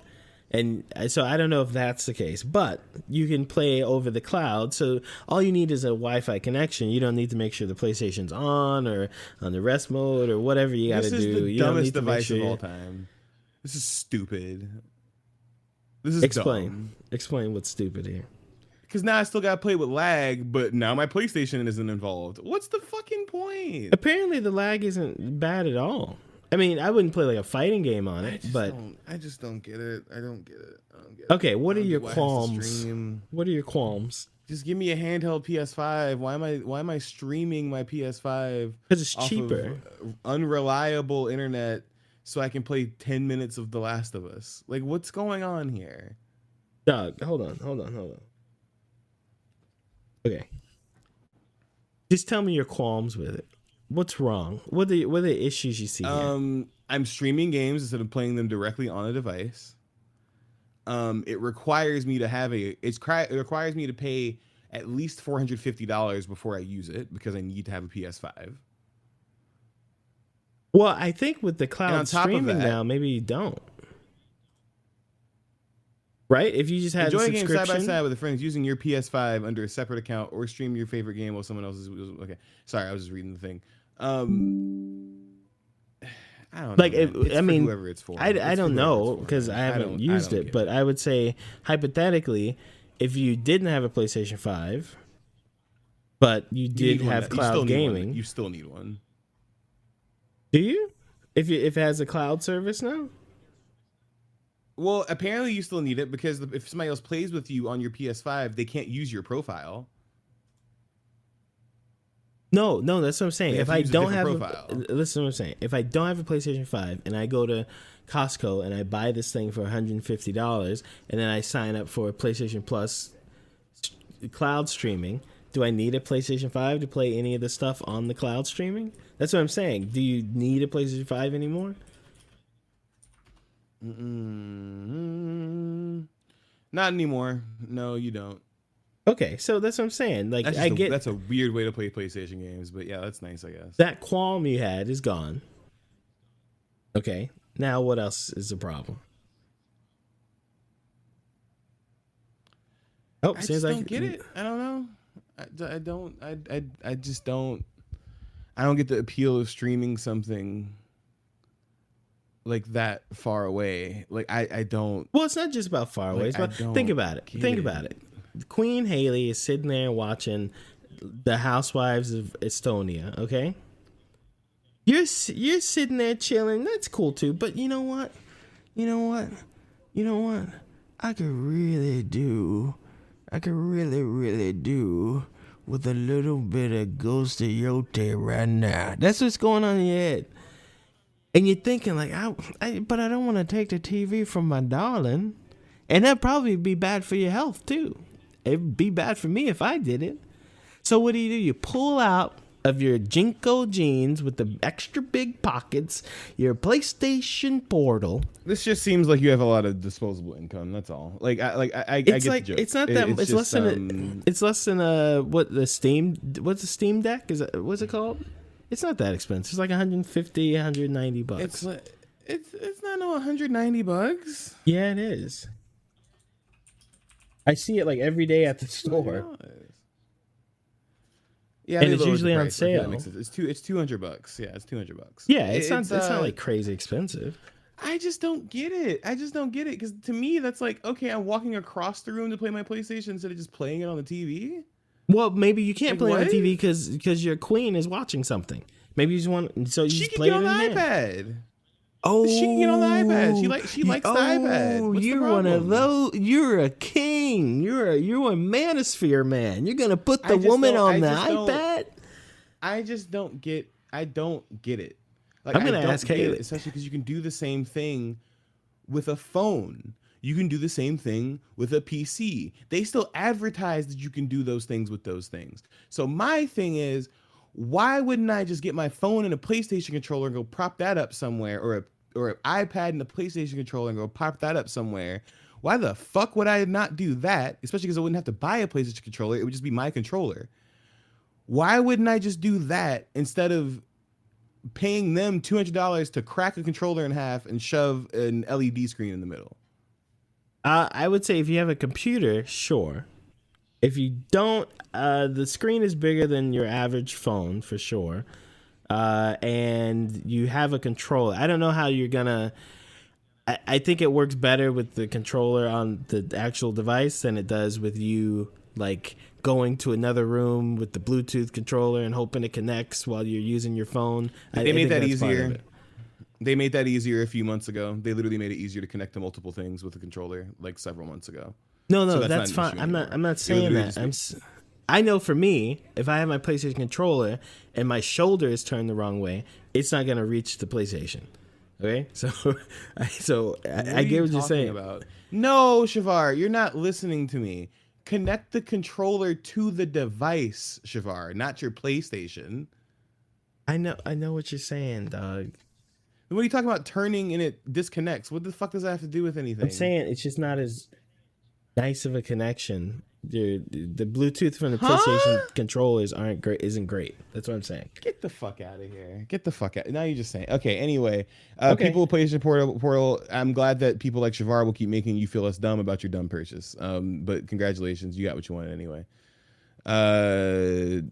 and so I don't know if that's the case. But you can play over the cloud. So all you need is a Wi-Fi connection. You don't need to make sure the PlayStation's on or on the rest mode or whatever you got to do. This is the You don't dumbest need to make device sure of you- all time. This is stupid. This is Explain. Explain what's stupid here. Because now I still got to play with lag, but now my PlayStation isn't involved. What's the fucking point? Apparently the lag isn't bad at all. I mean, I wouldn't play like a fighting game on it, but I just don't get it. I don't get it. okay. What are I don't your get why it has to qualms? stream. What are your qualms? Just give me a handheld PS5. Why am I streaming my PS5? Because it's off cheaper. of unreliable internet so I can play 10 minutes of The Last of Us. Like, what's going on here? Doug, hold on. Okay. Just tell me your qualms with it. What's wrong? What are the issues you see here? I'm streaming games instead of playing them directly on a device. It requires me to have it requires me to pay at least $450 before I use it because I need to have a PS5. Well, I think with the on cloud top of streaming that- now, maybe you don't. Right? If you just had a Enjoy a game subscription. side by side with a friend using your PS5 under a separate account or stream your favorite game while someone else is okay. Sorry, I was just reading the thing. I don't Like, know. Man. It's I for mean, whoever it's for. I It's for don't whoever know it's for, because man. I haven't don't used get it, but I would say hypothetically, if you didn't have a PlayStation 5, but you You did need one have that- you still cloud need one. gaming, You still need one. do you? If it has a cloud service now? Well, apparently you still need it because if somebody else plays with you on your PS5, they can't use your profile. No, that's what I'm saying. They have If to I use a don't have, different profile. listen to what I'm saying. If I don't have a PlayStation 5 and I go to Costco and I buy this thing for $150 and then I sign up for PlayStation Plus cloud streaming, do I need a PlayStation 5 to play any of the stuff on the cloud streaming? That's what I'm saying. Do you need a PlayStation 5 anymore? Not anymore. No, you don't. Okay, so that's what I'm saying. Like, That's, I get that's a weird way to play PlayStation games, but yeah, that's nice, I guess. that qualm you had is gone. Okay, Now, what else is the problem? Oh, I just don't get it. I don't know. I don't. I just don't. I don't get the appeal of streaming something like that far away. Like I don't. Well, it's not just about far away. Like, Think about it. Think about it. Queen Haley is sitting there watching The Housewives of Estonia. Okay, you're sitting there chilling. That's cool too. But you know what? I could really do with a little bit of Ghost of Yote right now. That's what's going on in your head. And you're thinking like, but I don't want to take the TV from my darling. And that'd probably be bad for your health too. It'd be bad for me if I did it. So what do? You pull out of your Jinko jeans with the extra big pockets, your PlayStation Portal. This just seems like you have a lot of disposable income. That's all. I get the joke. It's not that. It's less than. It's less than what's the Steam Deck? What's it called? It's not that expensive. It's like $150, $190. It's not no $190. Yeah, it is. I see it like every day at the store. Yeah, and it's usually on sale. It's $200. Yeah, it's $200. Yeah, it's not like crazy expensive. I just don't get it. Because to me, that's like, okay, I'm walking across the room to play my PlayStation instead of just playing it on the TV. Well, maybe you can't play on the TV because your queen is watching something. Maybe you just want, so you just play it on the iPad. Oh, she can get on the iPad. She likes the iPad. What's you're one of those. You're a king. You're a manosphere man. You're gonna put the woman on the iPad. I just don't get. I don't get it. Like, I'm gonna ask Haley, especially because you can do the same thing with a phone. You can do the same thing with a PC. They still advertise that you can do those things with those things. So my thing is, why wouldn't I just get my phone and a PlayStation controller and go prop that up somewhere, or an iPad and a PlayStation controller and go pop that up somewhere? Why the fuck would I not do that? Especially because I wouldn't have to buy a PlayStation controller. It would just be my controller. Why wouldn't I just do that instead of paying them $200 to crack a controller in half and shove an LED screen in the middle? I would say if you have a computer, sure. If you don't, the screen is bigger than your average phone for sure. And you have a controller. I don't know how you're gonna. I think it works better with the controller on the actual device than it does with you like going to another room with the Bluetooth controller and hoping it connects while you're using your phone. They made that easier. They made that easier a few months ago. They literally made it easier to connect to multiple things with a controller like several months ago. No, so that's fine. I'm not saying that. I know for me, if I have my PlayStation controller and my shoulder is turned the wrong way, it's not gonna reach the PlayStation. Okay, so I get what you're saying about. No, Shavar, you're not listening to me. Connect the controller to the device, Shavar, not your PlayStation. I know what you're saying, dog. What are you talking about? Turning and it disconnects. What the fuck does that have to do with anything? I'm saying it's just not as nice of a connection. The Bluetooth from the PlayStation controllers isn't great. That's what I'm saying. Get the fuck out of here. Get the fuck out. Now you're just saying. Okay, anyway. People with PlayStation Portal, I'm glad that people like Shavar will keep making you feel less dumb about your dumb purchase. But congratulations, you got what you wanted anyway. I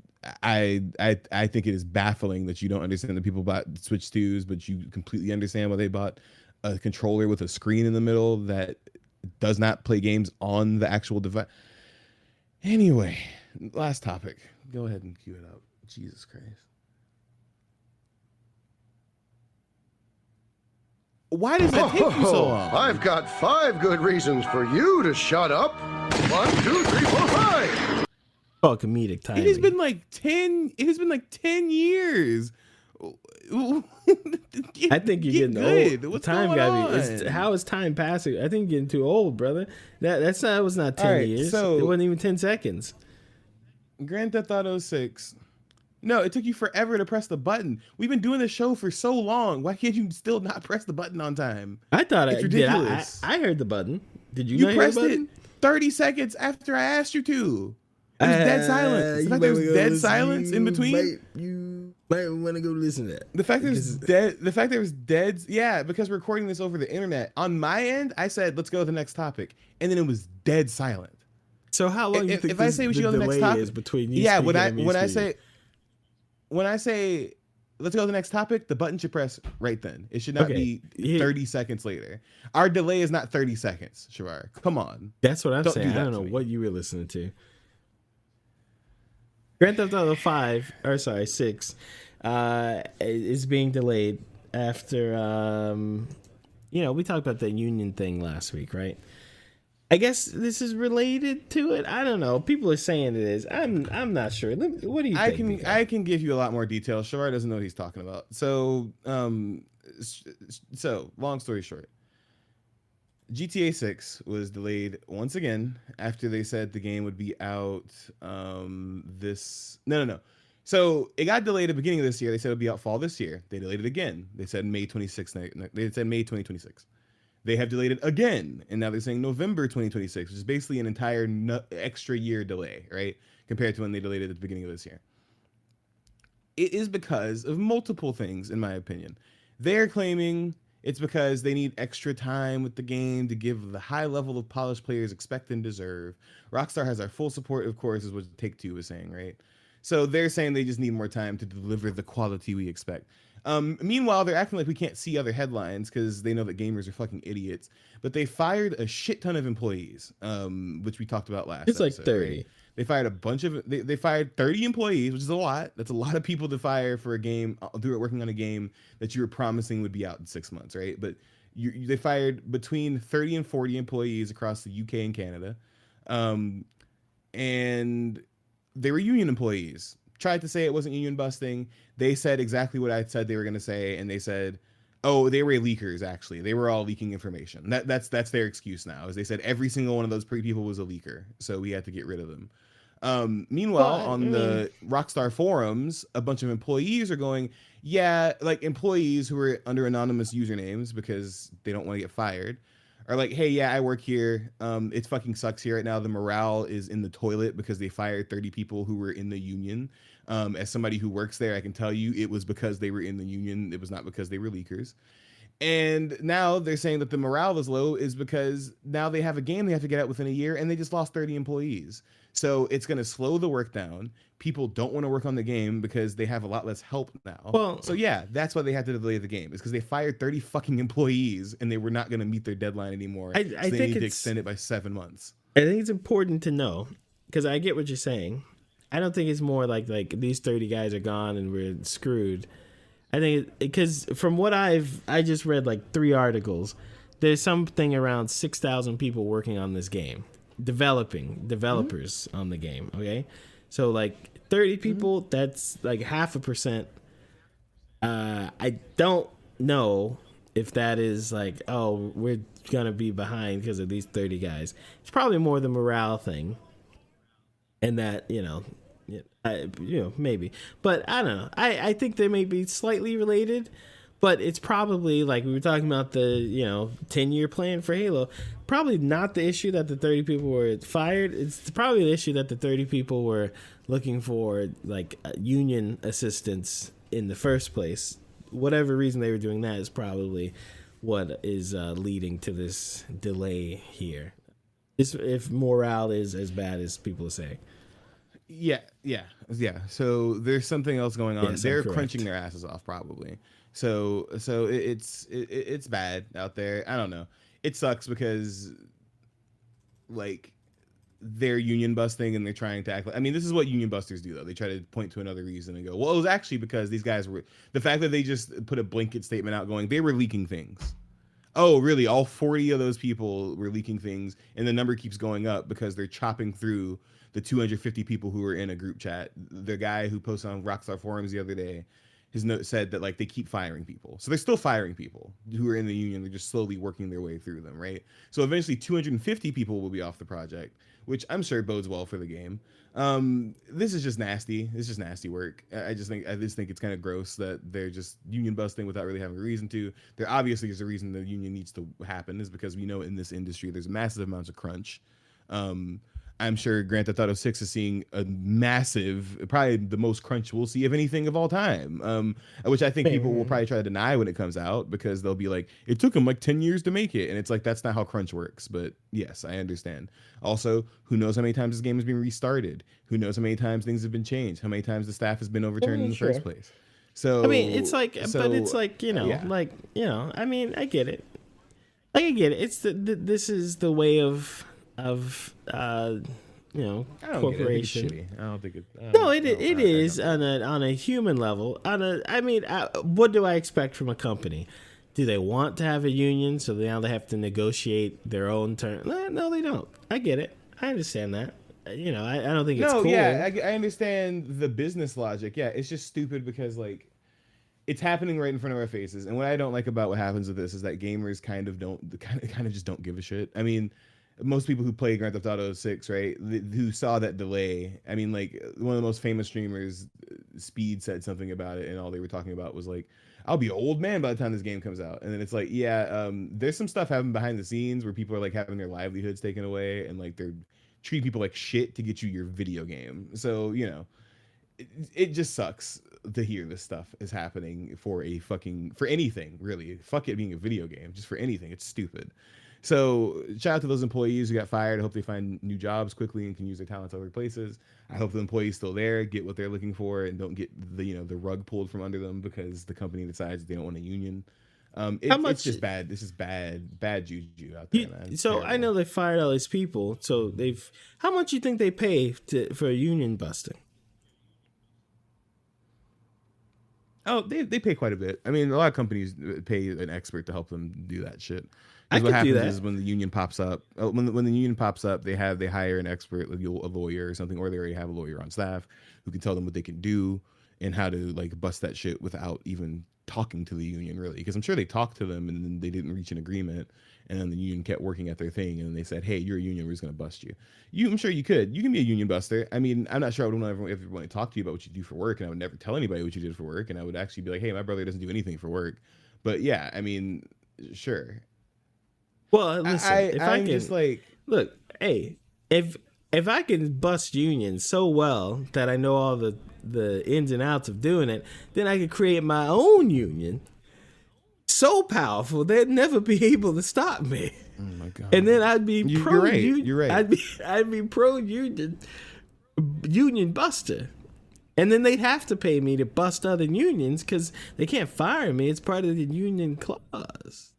think it is baffling that you don't understand that people bought Switch 2s, but you completely understand why they bought a controller with a screen in the middle that does not play games on the actual device. Anyway, last topic. Go ahead and cue it up. Jesus Christ. Why does that take you so long? I've got 5 good reasons for you to shut up. 1, 2, 3, 4, 5. Oh, comedic timing. It has been like 10 years. I think you're getting good. old. What's time going gotta be. How is time passing? I think you're getting too old, brother. That was not 10 years. So it wasn't even 10 seconds. Grand Theft Auto 6. No, it took you forever to press the button. We've been doing this show for so long. Why can't you still not press the button on time? I thought it's ridiculous. I heard the button. Did you not pressed hear the button? it 30 seconds after I asked you to. It was dead silence. The fact there was dead silence in between. Might want to go listen to that. The fact there was dead. Yeah, because we're recording this over the internet. On my end, I said let's go to the next topic, and then it was dead silent. So how long you think if I say we should go to the next topic is between you? Yeah, when I say let's go to the next topic, the button should press right then. It should not be 30 seconds later. Our delay is not 30 seconds, Shavar. Come on. That's what I'm saying. Do I don't know what you were listening to. Grand Theft Auto 6 is being delayed after we talked about the union thing last week, right? I guess this is related to it. I don't know. People are saying it is. I'm not sure. What do you think? I can give you a lot more details. Shavar doesn't know what he's talking about. So long story short, GTA 6 was delayed once again after they said the game would be out No. So it got delayed at the beginning of this year. They said it would be out fall this year. They delayed it again. They said May 26th. They said May 2026. They have delayed it again, and now they're saying November 2026, which is basically an entire extra year delay, right? Compared to when they delayed it at the beginning of this year. It is because of multiple things, in my opinion. They're claiming it's because they need extra time with the game to give the high level of polish players expect and deserve. Rockstar has our full support, of course, is what Take-Two was saying, right? So they're saying they just need more time to deliver the quality we expect. Meanwhile, they're acting like we can't see other headlines because they know that gamers are fucking idiots. But they fired a shit ton of employees, which we talked about last. It's episode, like 30. Right? They fired a bunch of. They fired 30 employees, which is a lot. That's a lot of people to fire for a game. Working on a game that you were promising would be out in 6 months, right? But they fired between 30 and 40 employees across the UK and Canada, and they were union employees. Tried to say it wasn't union busting. They said exactly what I said they were going to say, and they said, "Oh, they were leakers. Actually, they were all leaking information." That's their excuse now. Is they said every single one of those people was a leaker, so we had to get rid of them. Meanwhile, on the Rockstar forums, a bunch of employees are going, "Yeah, like employees who are under anonymous usernames because they don't want to get fired." Are like, hey, yeah, I work here. It fucking sucks here right now. The morale is in the toilet because they fired 30 people who were in the union. As somebody who works there, I can tell you it was because they were in the union. It was not because they were leakers. And now they're saying that the morale is low is because now they have a game they have to get out within a year and they just lost 30 employees. So it's going to slow the work down. People don't want to work on the game because they have a lot less help now. Well, so yeah, that's why they had to delay the game. Is because they fired 30 fucking employees and they were not going to meet their deadline anymore. I they think need to extend it by 7 months. I think it's important to know because I get what you're saying. I don't think it's more like these 30 guys are gone and we're screwed. I think because from what I just read like 3 articles, there's something around 6,000 people working on this game, developers on the game. Okay, so like 30 people, that's like 0.5%. I don't know if that is like, oh, we're gonna be behind because of these 30 guys. It's probably more the morale thing, and that maybe, but I don't know. I think they may be slightly related, but it's probably like we were talking about the 10-year plan for Halo. Probably not the issue that the 30 people were fired. It's probably the issue that the 30 people were looking for like union assistance in the first place. Whatever reason they were doing that is probably what is leading to this delay here. If morale is as bad as people are saying. Yeah. So there's something else going on. Yes, they're crunching their asses off probably. So it's bad out there. I don't know. It sucks because like they're union busting and they're trying to act like, I mean, this is what union busters do though. They try to point to another reason and go, well, it was actually because these guys were, the fact that they just put a blanket statement out going, they were leaking things. Oh, really? All 40 of those people were leaking things, and the number keeps going up because they're chopping through the 250 people who were in a group chat. The guy who posted on Rockstar forums the other day, his note said that like they keep firing people. So they're still firing people who are in the union. They're just slowly working their way through them, right? So eventually 250 people will be off the project, which I'm sure bodes well for the game. This is just nasty. It's just nasty work. I just think it's kind of gross that they're just union busting without really having a reason to. There obviously is a reason the union needs to happen, is because we know in this industry there's massive amounts of crunch. I'm sure Grand Theft Auto 6 is seeing a massive, probably the most crunch we'll see of anything of all time. Which I think people will probably try to deny when it comes out because they'll be like, it took them like 10 years to make it. And it's like, that's not how crunch works. But yes, I understand. Also, who knows how many times this game has been restarted? Who knows how many times things have been changed? How many times the staff has been overturned in the first place? So, I mean, it's like, but it's like, you know, like, you know, I mean, I get it. Like, I get it. It's this is the way of you know, corporation. I don't think it. No, it is on a human level. I mean, what do I expect from a company? Do they want to have a union so now they have to negotiate their own terms? No, they don't. I get it. I understand that. You know, I don't think it's cool. Yeah, I understand the business logic. Yeah, it's just stupid because like it's happening right in front of our faces. And what I don't like about what happens with this is that gamers kind of just don't give a shit. I mean, most people who play Grand Theft Auto 6, right, who saw that delay. I mean, like one of the most famous streamers, Speed, said something about it, and all they were talking about was like, I'll be an old man by the time this game comes out. And then it's like, yeah, there's some stuff happening behind the scenes where people are like having their livelihoods taken away and like they're treating people like shit to get you your video game. So, you know, it just sucks to hear this stuff is happening for anything, really. Fuck it being a video game, just for anything. It's stupid. So shout out to those employees who got fired. I hope they find new jobs quickly and can use their talents other places. I hope the employees still there get what they're looking for and don't get the rug pulled from under them because the company decides they don't want a union. It's just bad. This is bad juju out there, man. So terrible. I know they fired all these people. So how much you think they pay for a union busting? Oh, they pay quite a bit. I mean, a lot of companies pay an expert to help them do that shit. I what could do happens that. is when the union pops up, when the union pops up, they hire an expert, like a lawyer or something, or they already have a lawyer on staff who can tell them what they can do and how to like bust that shit without even talking to the union, really. Because I'm sure they talked to them and then they didn't reach an agreement, and then the union kept working at their thing, and they said, "Hey, you're a union, we're just gonna bust you." I'm sure you could. You can be a union buster. I mean, I'm not sure I would ever want to talk to you about what you do for work, and I would never tell anybody what you did for work, and I would actually be like, "Hey, my brother doesn't do anything for work." But yeah, I mean, sure. Well, listen, I'm just like, look, hey, if I can bust unions so well that I know all the ins and outs of doing it, then I could create my own union so powerful they'd never be able to stop me. oh my god! And then I'd be pro union. You're right. I'd be pro union buster. And then they'd have to pay me to bust other unions because they can't fire me. It's part of the union clause.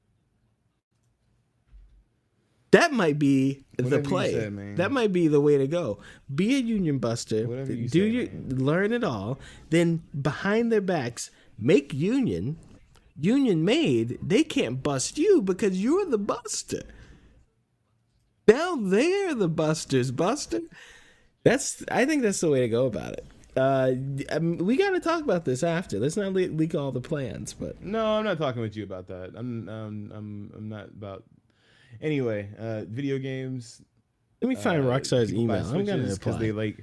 That might be the play. Said, that might be the way to go. Be a union buster. Learn it all. Then behind their backs, make union made. They can't bust you because you're the buster. Now they're the buster's buster. I think that's the way to go about it. We got to talk about this after. Let's not leak all the plans. But no, I'm not talking with you about that. I'm not about. Anyway, video games. Let me find Rockstar's email. I'm gonna because they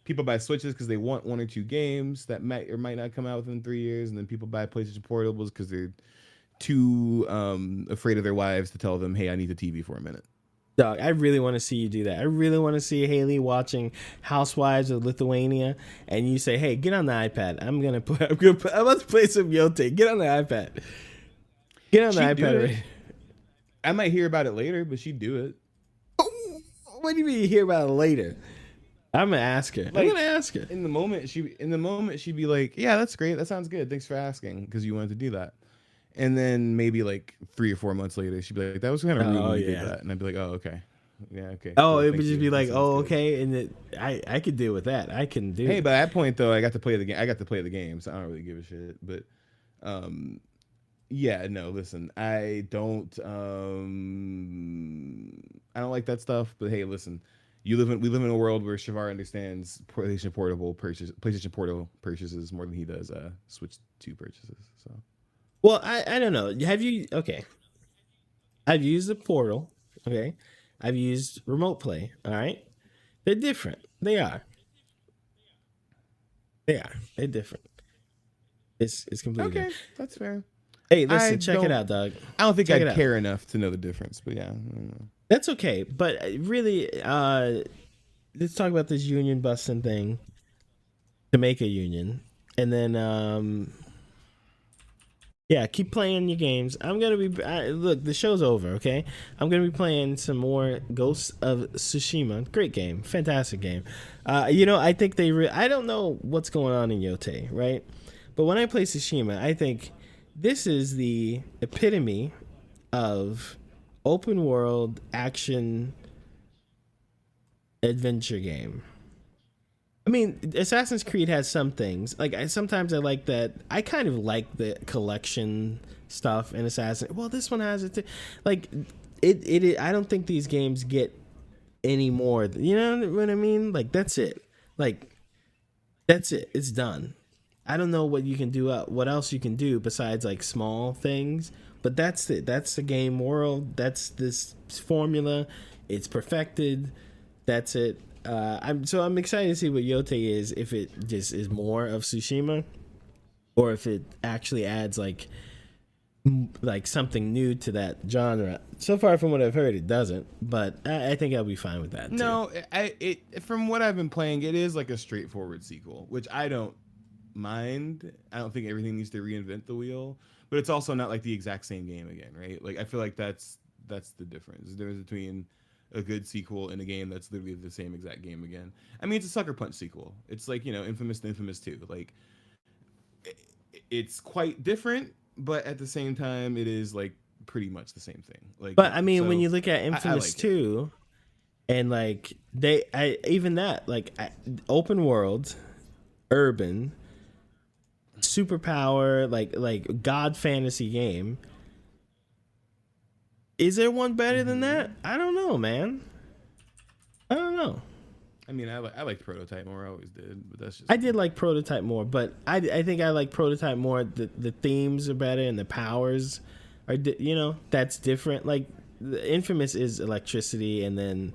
people buy Switches because they want one or two games that might or might not come out within 3 years, and then people buy PlayStation Portables because they're too afraid of their wives to tell them, "Hey, I need the TV for a minute." Dog, I really want to see you do that. I really want to see Haley watching Housewives of Lithuania, and you say, "Hey, get on the iPad. I'm about to play some Yote. Get on the iPad. Get on the iPad." Right? I might hear about it later, but she'd do it. What do you mean you hear about it later? I'm gonna ask her. I'm gonna ask her. In the moment, she'd be like, "Yeah, that's great. That sounds good. Thanks for asking," because you wanted to do that. And then maybe like 3 or 4 months later, she'd be like, "That was kind of rude when you did that," and I'd be like, "Oh, okay, yeah, okay." Oh, cool, it would just be like, "Oh, okay," and I could deal with that. I can do. Hey, by that point though, I got to play the game, so I don't really give a shit. But, yeah, no, listen, I don't like that stuff. But hey, listen, we live in a world where Shavar understands PlayStation Portable purchases more than he does Switch 2 purchases. So, well, I don't know. Have you? Okay, I've used the Portal. Okay, I've used Remote Play. All right, they're different. They are. They're different. It's completely okay. different. That's fair. Hey, listen, check it out, dog. I don't think I care enough to know the difference, but yeah. That's okay. But really, let's talk about this union busting thing to make a union, and then yeah, keep playing your games. I'm gonna be look. The show's over. Okay, I'm gonna be playing some more Ghosts of Tsushima. Great game, fantastic game. I think I don't know what's going on in Yote, right? But when I play Tsushima, I think this is the epitome of open world action adventure game. I mean, Assassin's Creed has some things. Like sometimes I like that. I kind of like the collection stuff in Assassin. Well, this one has it too. Like it. I don't think these games get any more. You know what I mean? Like that's it. Like that's it. It's done. I don't know what you can do. What else you can do besides like small things. But that's it. That's the game world. That's this formula. It's perfected. That's it. I'm excited to see what Yote is, if it just is more of Tsushima or if it actually adds like something new to that genre. So far from what I've heard, it doesn't, but I think I'll be fine with that too. No, from what I've been playing, it is like a straightforward sequel, which I don't mind. I don't think everything needs to reinvent the wheel, but it's also not like the exact same game again, right? Like I feel like that's the difference. The difference between a good sequel in a game that's literally the same exact game again. I mean, it's a Sucker Punch sequel. It's like, Infamous to Infamous 2. Like, it's quite different, but at the same time, it is like pretty much the same thing. Like, but I mean, when you look at Infamous 2, and like even that, like open world, urban, superpower, like god fantasy game. Is there one better than that? I don't know, man. I don't know. I mean, I liked Prototype more. I always did, but that's just. I did like Prototype more, but I think I like Prototype more. The themes are better and the powers are, that's different. Like the Infamous is electricity, and then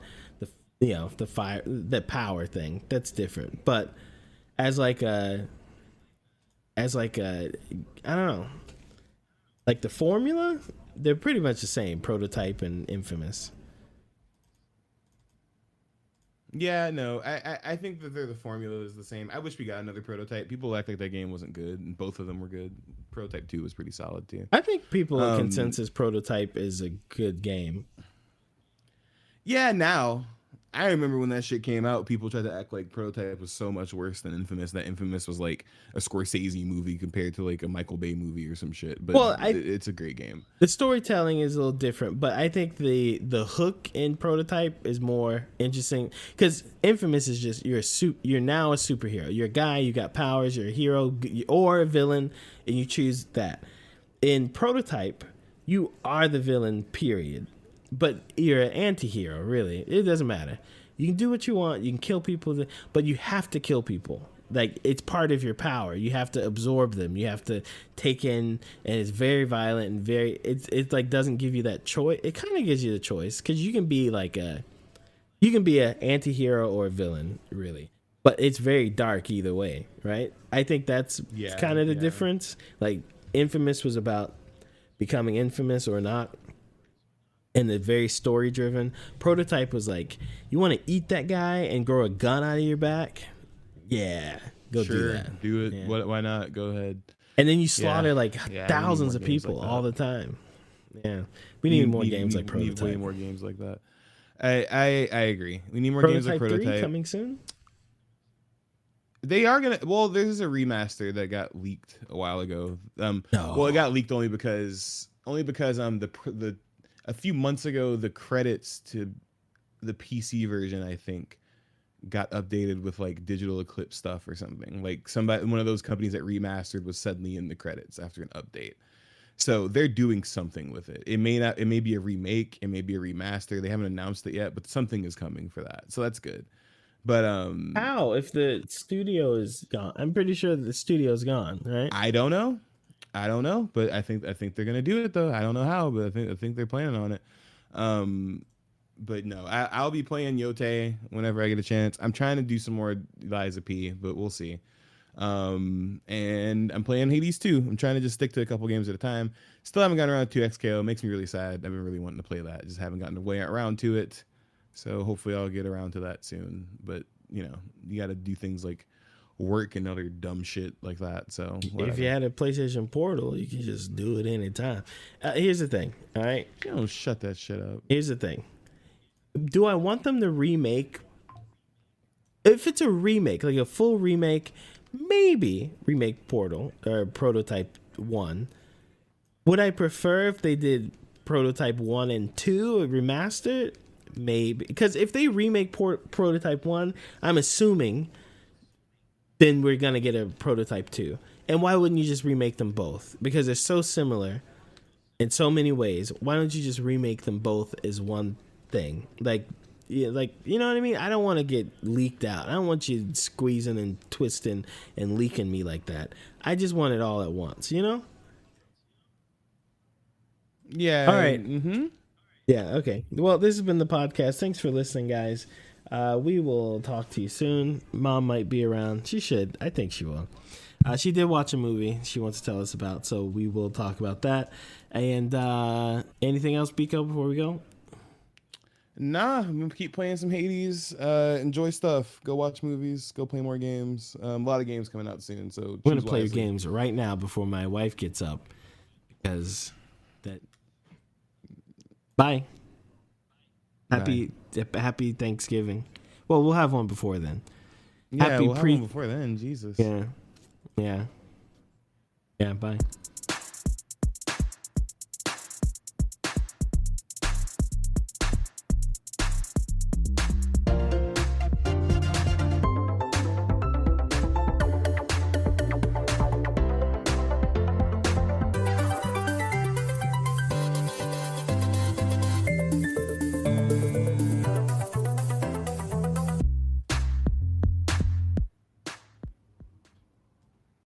the fire, the power thing. That's different. But as like a, I don't know, like the formula. They're pretty much the same, Prototype and Infamous. Yeah, no, I think that the formula is the same. I wish we got another Prototype. People act like that game wasn't good, and both of them were good. Prototype 2 was pretty solid, too. I think people consensus Prototype is a good game. Yeah, now. I remember when that shit came out, people tried to act like Prototype was so much worse than Infamous, that Infamous was like a Scorsese movie compared to like a Michael Bay movie or some shit. But it's a great game. The storytelling is a little different, but I think the hook in Prototype is more interesting because Infamous is just you're now a superhero. You're a guy, you got powers, you're a hero or a villain, and you choose that. In Prototype, you are the villain, period. But you're an anti-hero, really. It doesn't matter. You can do what you want. You can kill people, but you have to kill people. Like, it's part of your power. You have to absorb them. You have to take in, and it's very violent and it's like doesn't give you that choice. It kind of gives you the choice because you can be an anti-hero or a villain, really. But it's very dark either way, right? I think that's kind of the difference. Like, Infamous was about becoming infamous or not. And the very story driven. Prototype was like, you want to eat that guy and grow a gun out of your back? Yeah, do that. Do it. Yeah. Why not? Go ahead. And then you slaughter thousands of people all the time. Yeah, we need more games like Prototype. We need way more games like that. I agree. We need more games like Prototype. 3 coming soon. They are gonna. Well, there's a remaster that got leaked a while ago. No. Well, it got leaked only because a few months ago, the credits to the PC version, I think, got updated with like Digital Eclipse stuff or something. Like one of those companies that remastered was suddenly in the credits after an update. So they're doing something with it. It may be a remake, it may be a remaster. They haven't announced it yet, but something is coming for that. So that's good. But how if the studio is gone? I'm pretty sure the studio's gone, right? I don't know, but I think they're gonna do it though. I don't know how, but I think they're planning on it. But no, I'll be playing Yote whenever I get a chance. I'm trying to do some more Liza P, but we'll see. And I'm playing Hades 2. I'm trying to just stick to a couple games at a time. Still haven't gotten around to 2XKO. It makes me really sad. I've been really wanting to play that. Just haven't gotten around to it. So hopefully I'll get around to that soon. But you got to do things like work and other dumb shit like that. So whatever. If you had a PlayStation Portal, you can just do it anytime. Here's the thing, all right? Shut that shit up. Here's the thing. Do I want them to remake? If it's a remake, like a full remake, maybe remake Portal or Prototype 1. Would I prefer if they did Prototype 1 and 2 remastered? Maybe. Because if they remake Prototype 1, I'm assuming then we're going to get a Prototype 2. And why wouldn't you just remake them both? Because they're so similar in so many ways. Why don't you just remake them both as one thing? Like, you know what I mean? I don't want to get leaked out. I don't want you squeezing and twisting and leaking me like that. I just want it all at once, you know? Yeah. All right. Mm-hmm. Yeah, okay. Well, this has been the podcast. Thanks for listening, guys. We will talk to you soon. Mom might be around. She should. I think she will. She did watch a movie she wants to tell us about, so we will talk about that. And anything else, Biko, before we go? Nah, I'm going to keep playing some Hades. Enjoy stuff. Go watch movies. Go play more games. A lot of games coming out soon, so I'm going to play games right now before my wife gets up. Because that... Bye. Happy Thanksgiving. Well, we'll have one before then. Yeah, we'll have one before then. Jesus. Yeah. Bye.